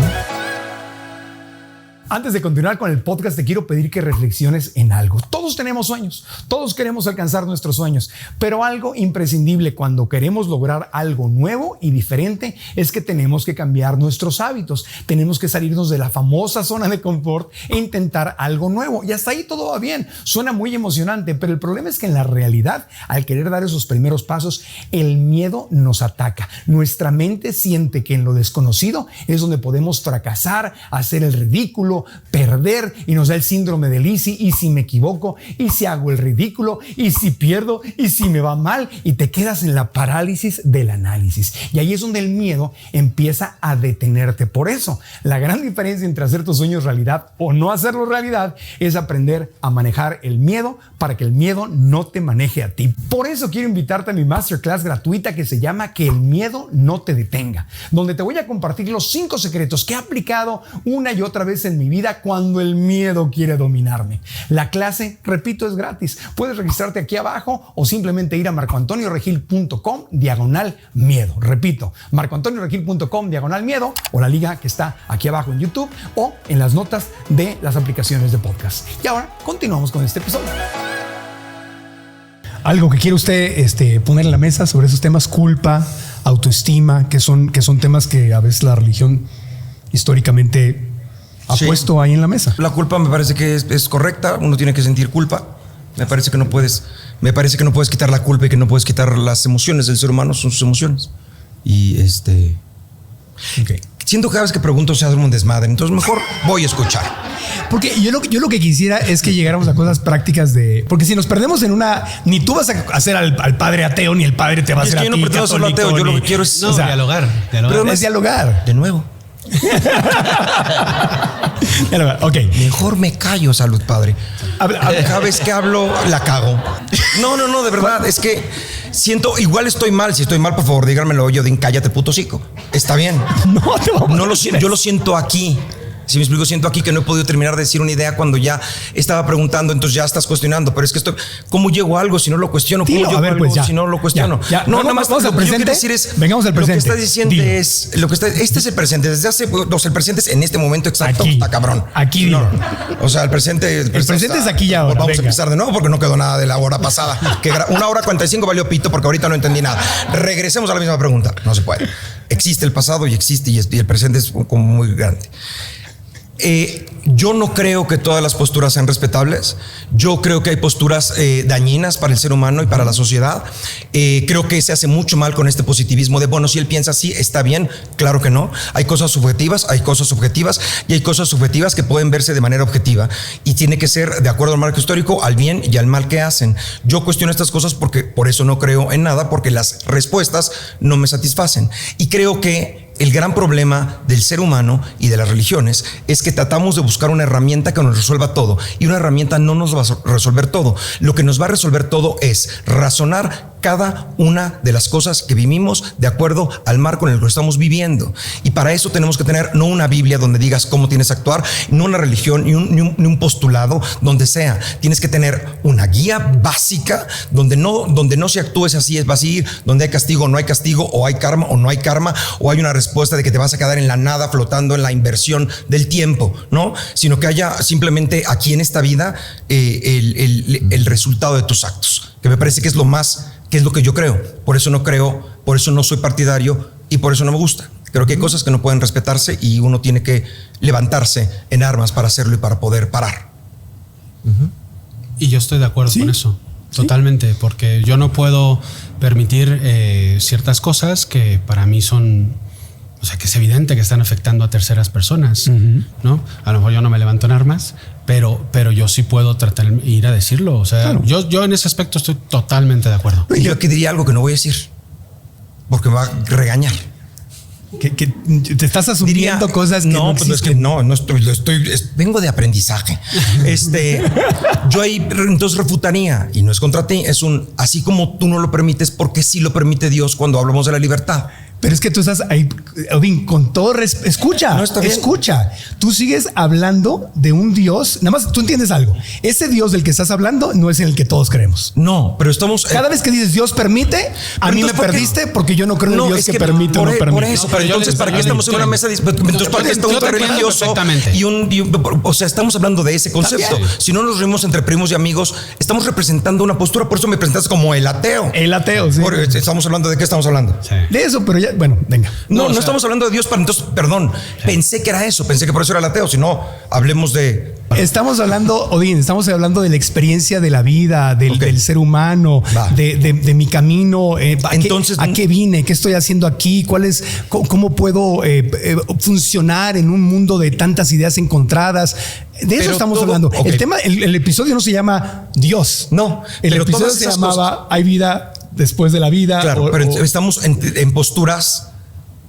Antes de continuar con el podcast, te quiero pedir que reflexiones en algo. Todos tenemos sueños, todos queremos alcanzar nuestros sueños, pero algo imprescindible cuando queremos lograr algo nuevo y diferente es que tenemos que cambiar nuestros hábitos. Tenemos que salirnos de la famosa zona de confort e intentar algo nuevo. Y hasta ahí todo va bien, suena muy emocionante, pero el problema es que en la realidad, al querer dar esos primeros pasos, el miedo nos ataca. Nuestra mente siente que en lo desconocido es donde podemos fracasar, hacer el ridículo, perder, y nos da el síndrome de Lisi. Y si me equivoco, y si hago el ridículo, y si pierdo, y si me va mal, y te quedas en la parálisis del análisis. Y ahí es donde el miedo empieza a detenerte. Por eso, la gran diferencia entre hacer tus sueños realidad o no hacerlo realidad es aprender a manejar el miedo para que el miedo no te maneje a ti. Por eso quiero invitarte a mi masterclass gratuita que se llama Que el miedo no te detenga, donde te voy a compartir los 5 secretos que he aplicado una y otra vez en mi vida cuando el miedo quiere dominarme. La clase, repito, es gratis. Puedes registrarte aquí abajo o simplemente ir a marcoantonioregil.com/miedo. Repito, marcoantonioregil.com/miedo, o la liga que está aquí abajo en YouTube o en las notas de las aplicaciones de podcast. Y ahora continuamos con este episodio. Algo que quiere usted poner en la mesa sobre esos temas: culpa, autoestima, que son temas que a veces la religión históricamente ha puesto ahí en la mesa. La culpa me parece que es correcta. Uno tiene que sentir culpa. Me parece que no puedes Me parece que no puedes quitar la culpa y que no puedes quitar las emociones del ser humano, son sus emociones. Y Okay. siento que cada vez que pregunto se hace un desmadre, entonces mejor voy a escuchar. Porque yo lo que quisiera es que llegáramos a cosas prácticas porque si nos perdemos en una, ni tú vas a hacer al padre ateo, ni el padre te va a Es hacer que a yo ti, no pretendo ser ateo, yo lo que quiero es dialogar. Pero es dialogar. de nuevo. Ok. Mejor me callo, salud, padre. Cada vez que hablo, la cago. No, de verdad. Es que siento, igual estoy mal. Si estoy mal, por favor, díganmelo. Yo, cállate, puto hocico. Está bien. No te vamos No lo siento, yo lo siento aquí. Si me explico, siento aquí que no he podido terminar de decir una idea cuando ya estaba preguntando, entonces ya estás cuestionando. Pero es que ¿cómo llego a algo si no lo cuestiono? ¿Cómo Dilo, llego a ver, algo pues ya. si no lo cuestiono? Ya. No, Vamos- nada más vamos lo al que yo quiero presente. decir es, Vengamos al presente. Lo que estás diciendo Dilo. es, este es el presente. Desde hace, el presente es en este momento exacto. Aquí. Está cabrón. Aquí, no. dilo. O sea, el presente es aquí y ahora, Vamos venga. a empezar de nuevo porque no quedó nada de la hora pasada. Que 1 hora 45 valió pito porque ahorita no entendí nada. Regresemos a la misma pregunta. No se puede. Existe el pasado y existe y el presente es como muy grande. Yo no creo que todas las posturas sean respetables. Yo creo que hay posturas dañinas para el ser humano y para la sociedad. Creo que se hace mucho mal con este positivismo de, bueno, si él piensa así, está bien. Claro que no. Hay cosas subjetivas, hay cosas subjetivas y hay cosas subjetivas que pueden verse de manera objetiva y tiene que ser de acuerdo al marco histórico, al bien y al mal que hacen. Yo cuestiono estas cosas porque por eso no creo en nada, porque las respuestas no me satisfacen. Y creo que el gran problema del ser humano y de las religiones es que tratamos de buscar una herramienta que nos resuelva todo y una herramienta no nos va a resolver todo. Lo que nos va a resolver todo es razonar cada una de las cosas que vivimos de acuerdo al marco en el que estamos viviendo. Y para eso tenemos que tener no una Biblia donde digas cómo tienes que actuar, no una religión, ni un postulado, donde sea. Tienes que tener una guía básica donde no se actúes así, vas a ir, donde hay castigo o no hay castigo, o hay karma o no hay karma, o hay una respuesta de que te vas a quedar en la nada flotando en la inversión del tiempo, ¿no? Sino que haya simplemente aquí en esta vida el resultado de tus actos, que me parece que es lo que yo creo. Por eso no soy partidario y por eso no me gusta. Creo que hay cosas que no pueden respetarse y uno tiene que levantarse en armas para hacerlo y para poder parar. Y yo estoy de acuerdo ¿Sí? con eso, totalmente, porque yo no puedo permitir ciertas cosas que para mí son, o sea, que es evidente que están afectando a terceras personas, ¿no? A lo mejor yo no me levanto en armas, pero yo sí puedo tratar de ir a decirlo. O sea, Claro. yo en ese aspecto estoy totalmente de acuerdo. Y yo aquí diría algo que no voy a decir porque me va a regañar. Que te estás asumiendo cosas que no pues es que existen. vengo de aprendizaje. Yo ahí entonces refutaría, y no es contra ti, así como tú no lo permites, porque sí lo permite Dios cuando hablamos de la libertad. Pero es que tú estás ahí, Odín, con todo escucha, No, está bien. escucha. Tú sigues hablando de un Dios, nada más tú entiendes algo. Ese Dios del que estás hablando no es en el que todos creemos. No, pero estamos... Cada vez que dices Dios permite, a mí me entonces, ¿por qué? perdiste porque yo no creo en el Dios es que permite o no permite. Por eso, No, pero pero yo entonces, le- ¿para qué yo estamos en una mesa? Entonces, ¿para qué está un yo te entiendo religioso? perfectamente. O sea, estamos hablando de ese concepto. También. Si no nos reunimos entre primos y amigos, estamos representando una postura. Por eso me presentas como el ateo. El ateo, sí. Estamos hablando de qué estamos hablando. Sí. De eso, pero ya, bueno, venga. No, o sea, estamos hablando de Dios, para entonces, perdón, pensé que era eso, pensé que por eso era el ateo, si no, hablemos de... Estamos hablando, Odín, estamos hablando de la experiencia de la vida, del, Ok. del ser humano, Va. de mi camino. Entonces, ¿A qué vine? ¿Qué estoy haciendo aquí? ¿Cómo puedo funcionar en un mundo de tantas ideas encontradas? De eso Pero estamos todo- hablando. ok. El episodio no se llama Dios. No, el pero episodio todas se esas llamaba Hay vida después de la vida. Claro, pero estamos en posturas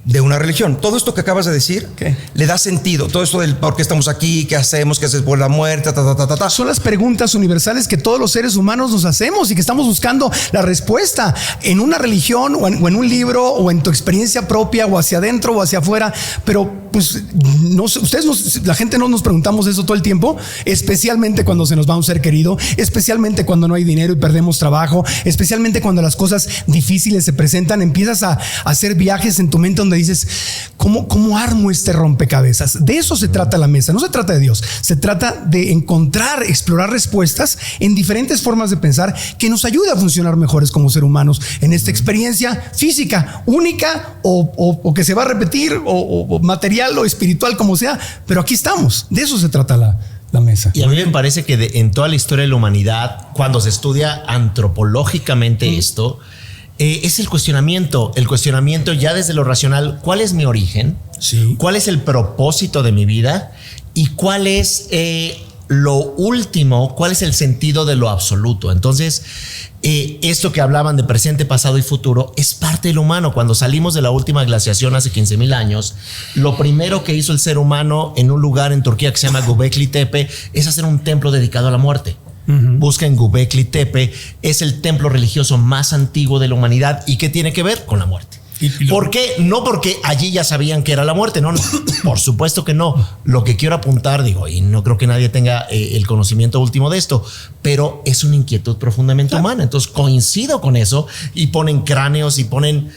de una religión. Todo esto que acabas de decir ¿Qué? le da sentido. Todo esto del por qué estamos aquí, qué hacemos, qué haces por la muerte, ta. Son las preguntas universales que todos los seres humanos nos hacemos y que estamos buscando la respuesta en una religión o en un libro o en tu experiencia propia o hacia adentro o hacia afuera. Pero pues no sé, la gente no nos preguntamos eso todo el tiempo, especialmente cuando se nos va un ser querido, especialmente cuando no hay dinero y perdemos trabajo, especialmente cuando las cosas difíciles se presentan. Empiezas a hacer viajes en tu mente donde dices, ¿cómo armo este rompecabezas? De eso se trata la mesa, no se trata de Dios, se trata de explorar respuestas en diferentes formas de pensar que nos ayude a funcionar mejores como seres humanos en esta experiencia física, única o que se va a repetir o material o espiritual, como sea, pero aquí estamos. De eso se trata la la mesa. Y a mí me parece que en toda la historia de la humanidad, cuando se estudia antropológicamente esto, es el cuestionamiento ya desde lo racional. ¿Cuál es mi origen? Sí. ¿Cuál es el propósito de mi vida? ¿Y cuál es lo último? ¿Cuál es el sentido de lo absoluto? Entonces, esto que hablaban de presente, pasado y futuro es parte del humano. Cuando salimos de la última glaciación hace 15,000 años, lo primero que hizo el ser humano en un lugar en Turquía que se llama Göbekli Tepe es hacer un templo dedicado a la muerte. Busquen Göbekli Tepe, es el templo religioso más antiguo de la humanidad. ¿Y qué tiene que ver con la muerte? ¿Por qué? No porque allí ya sabían que era la muerte, no, por supuesto que no. Lo que quiero apuntar, digo, y no creo que nadie tenga el conocimiento último de esto, pero es una inquietud profundamente humana. Entonces coincido con eso, y ponen cráneos y ponen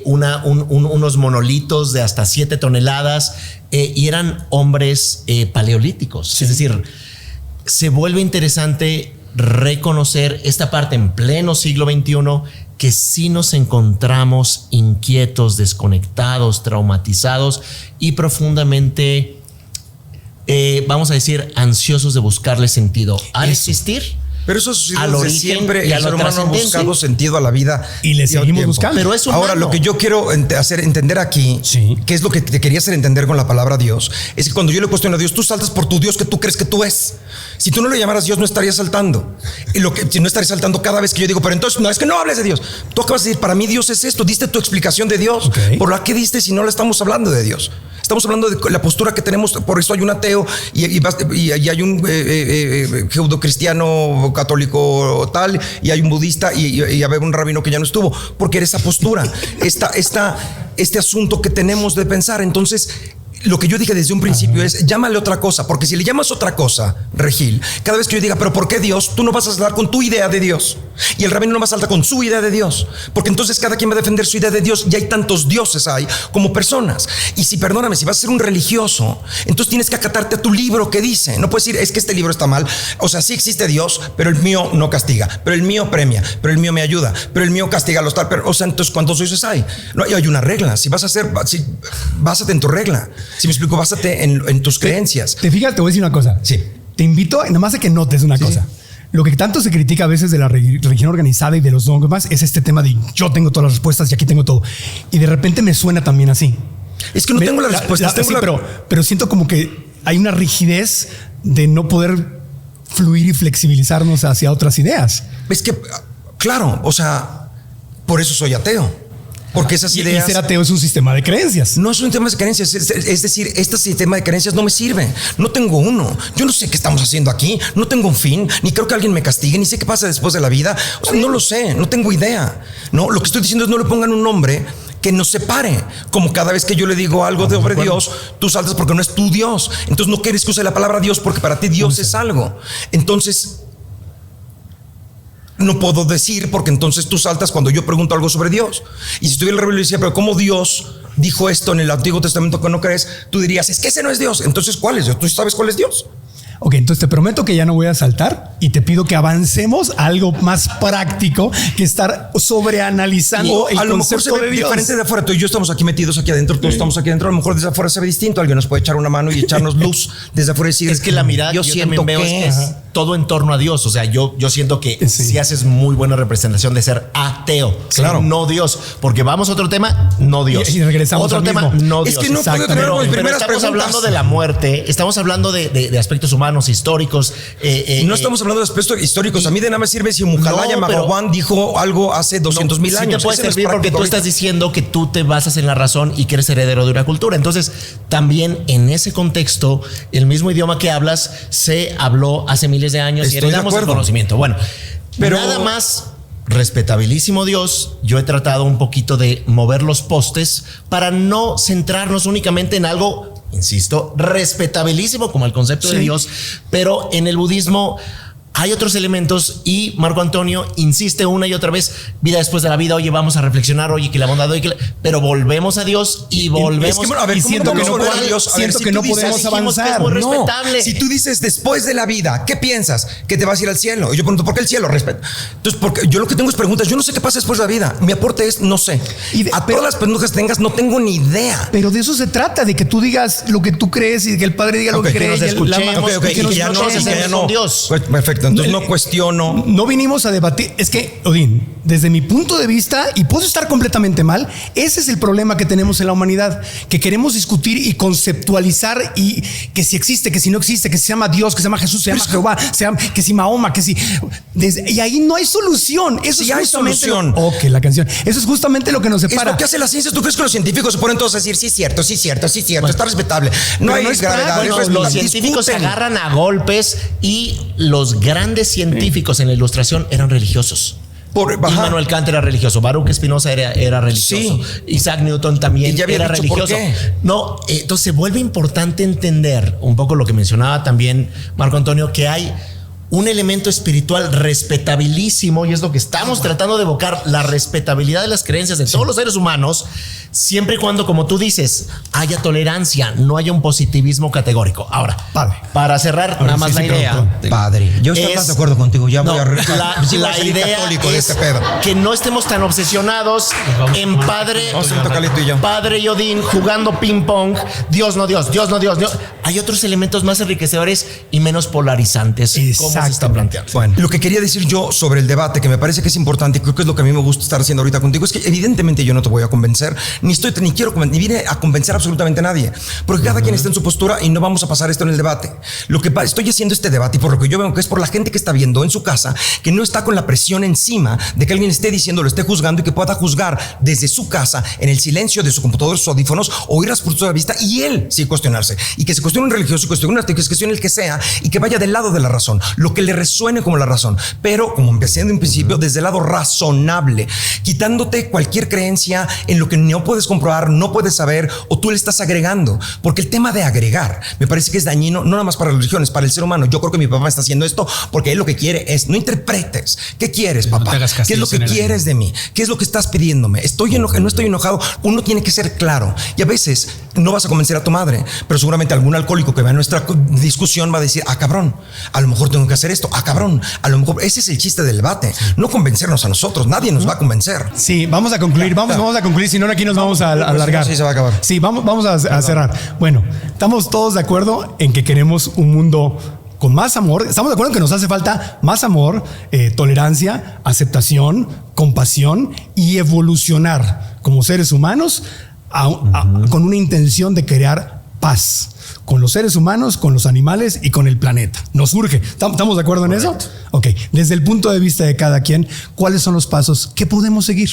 unos monolitos de hasta 7 toneladas y eran hombres paleolíticos. Sí. Es decir, se vuelve interesante reconocer esta parte en pleno siglo XXI, que sí nos encontramos inquietos, desconectados, traumatizados y profundamente, vamos a decir, ansiosos de buscarle sentido al existir. Pero eso ha sucedido al desde origen siempre. y a El la ser humano ha buscado sentido a la vida. Y le seguimos tiempo. buscando. Pero es humano. Ahora, lo que yo quiero hacer entender aquí, Sí. que es lo que te quería hacer entender con la palabra Dios, es que cuando yo le cuestiono a Dios, tú saltas por tu Dios que tú crees que tú es. Si tú no le llamaras Dios, no estarías saltando. Y si no estarías saltando cada vez que yo digo, pero entonces no, es que no hables de Dios. Tú acabas de decir, para mí Dios es esto. Diste tu explicación de Dios. Okay. ¿Por la que diste si no le estamos hablando de Dios? Estamos hablando de la postura que tenemos. Por eso hay un ateo y hay un judeocristiano católico tal, y hay un budista y hay un rabino que ya no estuvo, porque era esa postura, este asunto que tenemos de pensar. Entonces, lo que yo dije desde un principio es, llámale otra cosa, porque si le llamas otra cosa, Regil, cada vez que yo diga, pero ¿por qué Dios? Tú no vas a saltar con tu idea de Dios, y el rabino no va a saltar con su idea de Dios, porque entonces cada quien va a defender su idea de Dios, y hay tantos dioses como personas. Y si, perdóname, si vas a ser un religioso, entonces tienes que acatarte a tu libro que dice. No puedes decir, es que este libro está mal. O sea, sí existe Dios, pero el mío no castiga, pero el mío premia, pero el mío me ayuda, pero el mío castiga a los tal. Pero, o sea, entonces, ¿cuántos dioses hay? No, hay una regla. Si vas a hacer, básate en tu regla. Si me explico, básate en tus creencias. Te fijas, te voy a decir una cosa. Sí. Te invito, nada más a que notes una cosa. Lo que tanto se critica a veces de la religión organizada y de los dogmas es este tema de yo tengo todas las respuestas y aquí tengo todo. Y de repente me suena también así. Es que no tengo las respuestas. Pero siento como que hay una rigidez de no poder fluir y flexibilizarnos hacia otras ideas. Es que, claro, o sea, por eso soy ateo. Porque esas ideas... Y ser ateo es un sistema de creencias. No es un sistema de creencias, es decir, este sistema de creencias no me sirve. No tengo uno. Yo no sé qué estamos haciendo aquí. No tengo un fin. Ni creo que alguien me castigue. Ni sé qué pasa después de la vida. O sea, no lo sé. No tengo idea. No, lo que estoy diciendo es no le pongan un nombre que nos separe. Como cada vez que yo le digo algo sobre Dios, tú saltas porque no es tu Dios. Entonces no quieres que use la palabra Dios porque para ti Dios es algo. Entonces... no puedo decir, porque entonces tú saltas cuando yo pregunto algo sobre Dios. Y si estuviera el rebelde y decía, pero ¿cómo Dios dijo esto en el Antiguo Testamento que no crees? Tú dirías, es que ese no es Dios. Entonces, ¿cuál es Dios? ¿Tú sabes cuál es Dios? Ok, entonces te prometo que ya no voy a saltar y te pido que avancemos a algo más práctico que estar sobreanalizando el a lo mejor se concepto ve de Dios. diferente de afuera. Tú y yo estamos aquí metidos aquí adentro, todos estamos aquí adentro. A lo mejor desde afuera se ve distinto. Alguien nos puede echar una mano y echarnos luz desde afuera y decir, Es que la mirada yo también veo que es todo en torno a Dios. O sea, yo siento que sí haces muy buena representación de ser ateo. Claro. No Dios. Porque vamos a otro tema, no Dios. Y regresamos otro al tema, mismo. no Es Dios. que no puedo tener Pero mis primeras estamos preguntas. hablando de la muerte, estamos hablando de aspectos humanos, históricos. no estamos hablando de aspectos históricos. A mí de nada me sirve si Mujalaya Magawan dijo algo hace 200,000 años. Sí te puede Ese no es servir porque práctico tú ahorita. estás diciendo que tú te basas en la razón y que eres heredero de una cultura. Entonces, también en ese contexto, el mismo idioma que hablas se habló hace miles de años Estoy y de heredamos el acuerdo. conocimiento. Bueno, Pero- nada más respetabilísimo Dios, yo he tratado un poquito de mover los postes para no centrarnos únicamente en algo, insisto, respetabilísimo como el concepto de Dios, pero en el budismo Hay otros elementos y Marco Antonio insiste una y otra vez, vida después de la vida, oye, vamos a reflexionar, oye, que la bondad, oye, pero volvemos a Dios y volvemos. Es que, a ver, y ¿cómo siento que vamos a no volver a podemos- Dios? A ver, siento si que tú no dices- podemos dijimos que es avanzar. muy No. respetable. Si tú dices después de la vida, ¿qué piensas? Que te vas a ir al cielo. Y yo pregunto, ¿por qué el cielo? Respeto. Entonces, porque yo lo que tengo es preguntas. Yo no sé qué pasa después de la vida. Mi aporte es, no sé. A todas las preguntas que tengas, no tengo ni idea. Pero de eso se trata, de que tú digas lo que tú crees y que el Padre diga lo Ok, que que cree. nos y el- la- escuchemos, Ok, y que y nos que ya no, escuchemos. y que ya no. con Dios. Pues, perfecto, entonces no cuestiono. No vinimos a debatir. Es que, Odín, desde mi punto de vista, y puedo estar completamente mal, ese es el problema que tenemos en la humanidad, que queremos discutir y conceptualizar y que si existe, que si no existe, que si se llama Dios, que se llama Jesús, se llama Jehová, que si Mahoma, que si... y ahí no hay solución. Eso Sí es hay justamente solución. Ok, la canción. Eso es justamente lo que nos Es separa. lo que hace la ciencia. ¿Tú crees que los científicos se ponen todos a decir, sí, cierto, sí, cierto, sí, cierto, está respetable? No pero hay no es gravedad. práctico. es Bueno, los respetable. científicos se Discuten. agarran a golpes y los grandes científicos en la ilustración eran religiosos. Immanuel Kant era religioso, Baruch Spinoza era religioso, Sí. Isaac Newton también Y ya había era dicho, ¿por religioso. qué? No, entonces se vuelve importante entender un poco lo que mencionaba también Marco Antonio, que hay un elemento espiritual respetabilísimo y es lo que estamos tratando de evocar, la respetabilidad de las creencias de todos los seres humanos, siempre y cuando, como tú dices, haya tolerancia, no haya un positivismo categórico. Ahora, Padre. para cerrar, nada más sí, la sí, idea. perdón. Padre, yo estoy es- más de acuerdo contigo. Ya No, voy a la a ser idea católico de es este pedo. que no estemos tan obsesionados en padre, Vamos a tocar tú y yo. padre y Odín jugando ping pong, Dios no Dios, Dios no Dios, Dios. Hay otros elementos más enriquecedores y menos polarizantes, como se está Exactamente. planteando. Bueno, lo que quería decir yo sobre el debate, que me parece que es importante y creo que es lo que a mí me gusta estar haciendo ahorita contigo, es que evidentemente yo no te voy a convencer, ni quiero ni vine a convencer absolutamente a nadie, porque cada quien está en su postura y no vamos a pasar esto en el debate. Lo que estoy haciendo este debate y por lo que yo veo que es por la gente que está viendo en su casa, que no está con la presión encima de que alguien esté diciendo, lo esté juzgando y que pueda juzgar desde su casa, en el silencio de su computador, sus audífonos, oír las puntos de vista y él sí cuestionarse. Y que se cuestione un religioso, cuestione un ateo, que se cuestione el que sea y que vaya del lado de la razón, lo que le resuene como la razón. Pero, como empecé en un principio, desde el lado razonable, quitándote cualquier creencia en lo que no puedes comprobar, no puedes saber o tú le estás agregando. Porque el tema de agregar me parece que es dañino, no nada más para las religiones, para el ser humano. Yo creo que mi papá está haciendo esto porque él lo que quiere es, no interpretes. ¿Qué quieres, No papá? te hagas ¿Qué es lo castillos que en el quieres aire. de mí? ¿Qué es lo que estás pidiéndome? ¿Estoy enojado? ¿No estoy enojado? Uno tiene que ser claro. Y a veces no vas a convencer a tu madre, pero seguramente algún alcohólico que vea nuestra discusión va a decir, ah, cabrón, a lo mejor tengo que hacer esto, ah, cabrón, a lo mejor ese es el chiste del debate, no convencernos a nosotros, nadie nos va a convencer. Sí, vamos a concluir, vamos a concluir, si no aquí nos vamos a alargar. Sí, se va a acabar. Sí, vamos a cerrar. Bueno, estamos todos de acuerdo en que queremos un mundo con más amor. Estamos de acuerdo en que nos hace falta más amor, tolerancia, aceptación, compasión y evolucionar como seres humanos con una intención de crear paz con los seres humanos, con los animales y con el planeta. Nos urge. ¿Estamos de acuerdo en eso? Ok. Desde el punto de vista de cada quien, ¿cuáles son los pasos que podemos seguir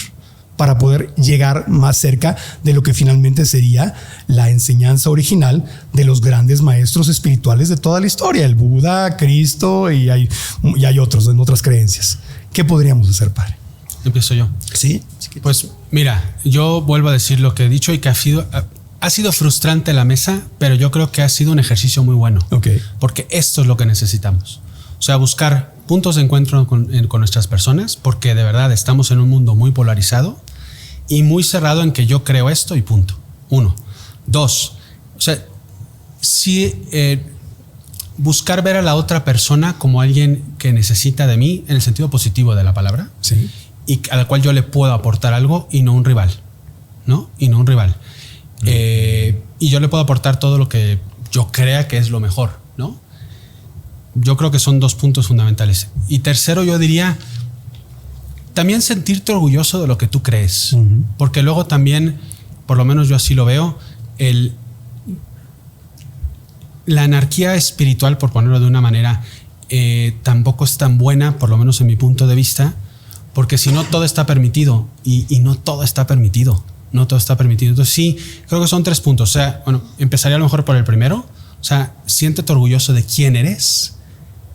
para poder llegar más cerca de lo que finalmente sería la enseñanza original de los grandes maestros espirituales de toda la historia? El Buda, Cristo y hay otros en otras creencias. ¿Qué podríamos hacer, padre? Empiezo yo. Sí. Pues mira, yo vuelvo a decir lo que he dicho y que ha sido frustrante la mesa, pero yo creo que ha sido un ejercicio muy bueno. Ok. Porque esto es lo que necesitamos. O sea, buscar puntos de encuentro con nuestras personas, porque de verdad estamos en un mundo muy polarizado y muy cerrado en que yo creo esto y punto. 1. 2. O sea, sí, buscar ver a la otra persona como alguien que necesita de mí en el sentido positivo de la palabra. Sí. Y a la cual yo le puedo aportar algo y no un rival, ¿no? Y no un rival. Y yo le puedo aportar todo lo que yo crea que es lo mejor, ¿no? Yo creo que son 2 puntos fundamentales. Y tercero, yo diría, también sentirte orgulloso de lo que tú crees. Porque luego también, por lo menos yo así lo veo, la anarquía espiritual, por ponerlo de una manera, tampoco es tan buena, por lo menos en mi punto de vista, porque si no todo está permitido y no todo está permitido. No todo está permitido. Entonces sí, creo que son 3 puntos. O sea, bueno, empezaría a lo mejor por el primero. O sea, siéntete orgulloso de quién eres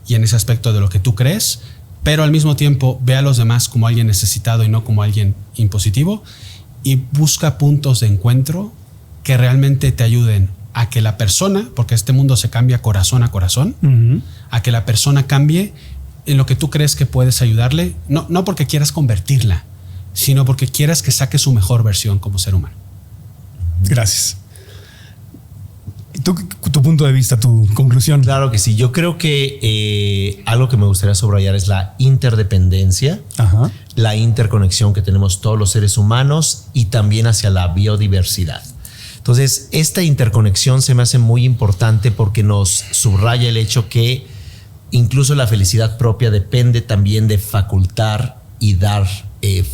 y en ese aspecto de lo que tú crees, pero al mismo tiempo ve a los demás como alguien necesitado y no como alguien impositivo, y busca puntos de encuentro que realmente te ayuden a que la persona, porque este mundo se cambia corazón a corazón, a que la persona cambie en lo que tú crees que puedes ayudarle, no porque quieras convertirla, sino porque quieras que saque su mejor versión como ser humano. Gracias. Tu punto de vista, tu conclusión. Claro que sí. Yo creo que algo que me gustaría subrayar es la interdependencia, Ajá. la interconexión que tenemos todos los seres humanos y también hacia la biodiversidad. Entonces, esta interconexión se me hace muy importante porque nos subraya el hecho que incluso la felicidad propia depende también de facultar y dar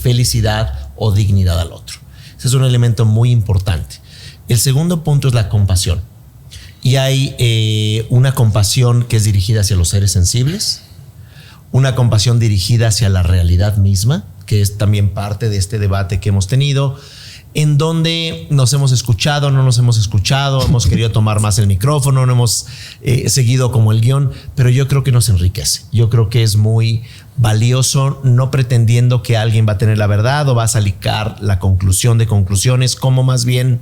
felicidad o dignidad al otro. Ese es un elemento muy importante. El segundo punto es la compasión. Y hay una compasión que es dirigida hacia los seres sensibles, una compasión dirigida hacia la realidad misma, que es también parte de este debate que hemos tenido, en donde nos hemos escuchado, no nos hemos escuchado, hemos querido tomar más el micrófono, no hemos seguido como el guión, pero yo creo que nos enriquece. Yo creo que es muy valioso, no pretendiendo que alguien va a tener la verdad o va a sacar la conclusión de conclusiones, como más bien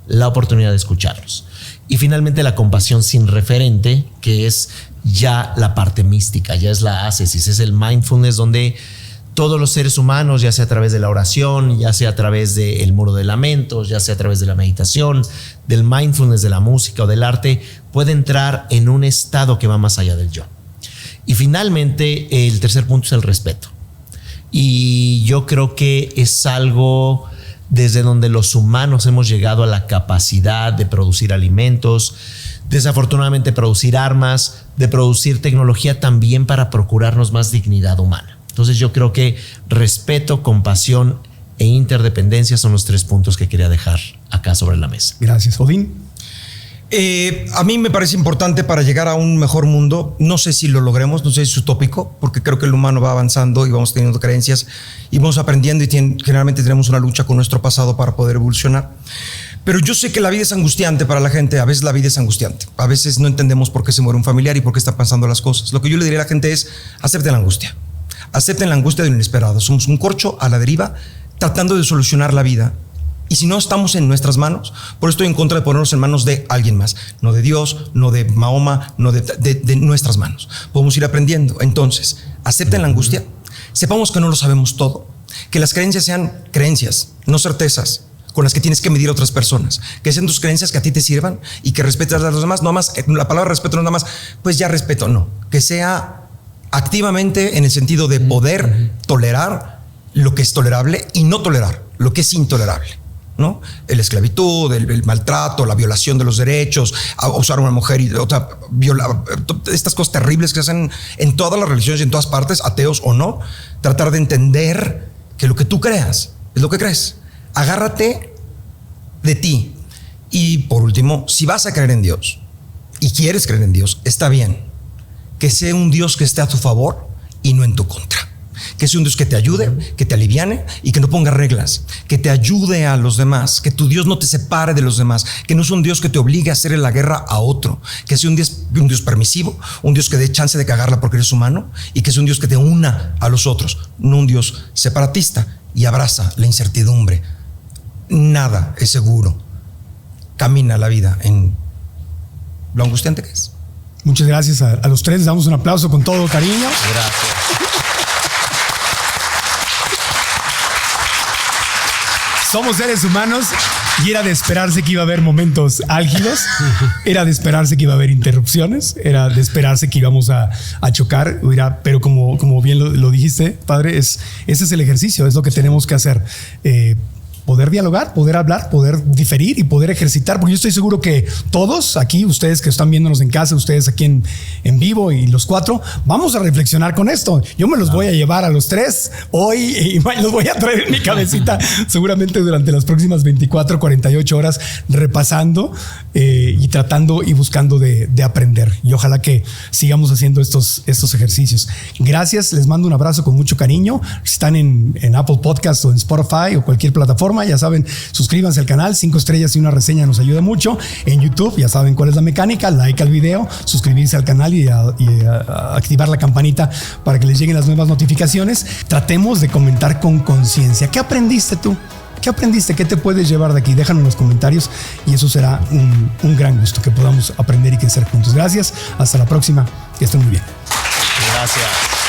la oportunidad de escucharlos. Y finalmente la compasión sin referente, que es ya la parte mística, ya es la ascesis, es el mindfulness donde todos los seres humanos, ya sea a través de la oración, ya sea a través del muro de lamentos, ya sea a través de la meditación, del mindfulness, de la música o del arte, puede entrar en un estado que va más allá del yo. Y finalmente el tercer punto es el respeto. Y yo creo que es algo desde donde los humanos hemos llegado a la capacidad de producir alimentos, desafortunadamente producir armas, de producir tecnología también para procurarnos más dignidad humana. Entonces yo creo que respeto, compasión e interdependencia son los 3 puntos que quería dejar acá sobre la mesa. Gracias. Odín. A mí me parece importante para llegar a un mejor mundo. No sé si lo logremos, no sé si es utópico, porque creo que el humano va avanzando y vamos teniendo creencias y vamos aprendiendo y generalmente tenemos una lucha con nuestro pasado para poder evolucionar. Pero yo sé que la vida es angustiante para la gente. A veces la vida es angustiante. A veces no entendemos por qué se muere un familiar y por qué están pasando las cosas. Lo que yo le diría a la gente es: acepten la angustia. Acepten la angustia de lo inesperado. Somos un corcho a la deriva tratando de solucionar la vida. Y si no estamos en nuestras manos, por eso estoy en contra de ponernos en manos de alguien más, no de Dios, no de Mahoma, no de nuestras manos. Podemos ir aprendiendo. Entonces, acepten la angustia, sepamos que no lo sabemos todo, que las creencias sean creencias, no certezas con las que tienes que medir a otras personas, que sean tus creencias que a ti te sirvan y que respetes a los demás. No más, la palabra respeto no es nada más, pues ya respeto, no, que sea activamente en el sentido de poder tolerar lo que es tolerable y no tolerar lo que es intolerable, ¿no? La esclavitud, el maltrato, la violación de los derechos, usar a una mujer y otra, estas cosas terribles que se hacen en todas las religiones y en todas partes, ateos o no. Tratar de entender que lo que tú creas es lo que crees. Agárrate de ti. Y por último, si vas a creer en Dios y quieres creer en Dios, está bien que sea un Dios que esté a tu favor y no en tu contra. Que sea un Dios que te ayude, que te aliviane y que no ponga reglas, que te ayude a los demás, que tu Dios no te separe de los demás, que no es un Dios que te obligue a hacer la guerra a otro, que sea un Dios permisivo, un Dios que dé chance de cagarla porque eres humano y que sea un Dios que te una a los otros, no un Dios separatista y abraza la incertidumbre. Nada es seguro. Camina la vida en lo angustiante que es. Muchas gracias a los 3. Les damos un aplauso con todo cariño. Gracias. Somos seres humanos y era de esperarse que iba a haber momentos álgidos, era de esperarse que iba a haber interrupciones, era de esperarse que íbamos a chocar, pero como bien lo dijiste, padre, ese es el ejercicio, es lo que tenemos que hacer. Poder dialogar, poder hablar, poder diferir y poder ejercitar, porque yo estoy seguro que todos aquí, ustedes que están viéndonos en casa, ustedes aquí en vivo y los 4, vamos a reflexionar con esto. Yo me los voy a llevar a los 3 hoy y los voy a traer en mi cabecita seguramente durante las próximas 24, 48 horas repasando y tratando y buscando de aprender. Y ojalá que sigamos haciendo estos ejercicios. Gracias, les mando un abrazo con mucho cariño. Si están en Apple Podcast o en Spotify o cualquier plataforma, ya saben, suscríbanse al canal, 5 estrellas y una reseña nos ayuda mucho. En YouTube ya saben cuál es la mecánica: like al video, suscribirse al canal y activar la campanita para que les lleguen las nuevas notificaciones. Tratemos de comentar con conciencia. ¿Qué aprendiste tú? ¿Qué aprendiste? ¿Qué te puedes llevar de aquí? Déjanos en los comentarios y eso será un gran gusto que podamos aprender y crecer juntos. Gracias, hasta la próxima, que estén muy bien. Gracias.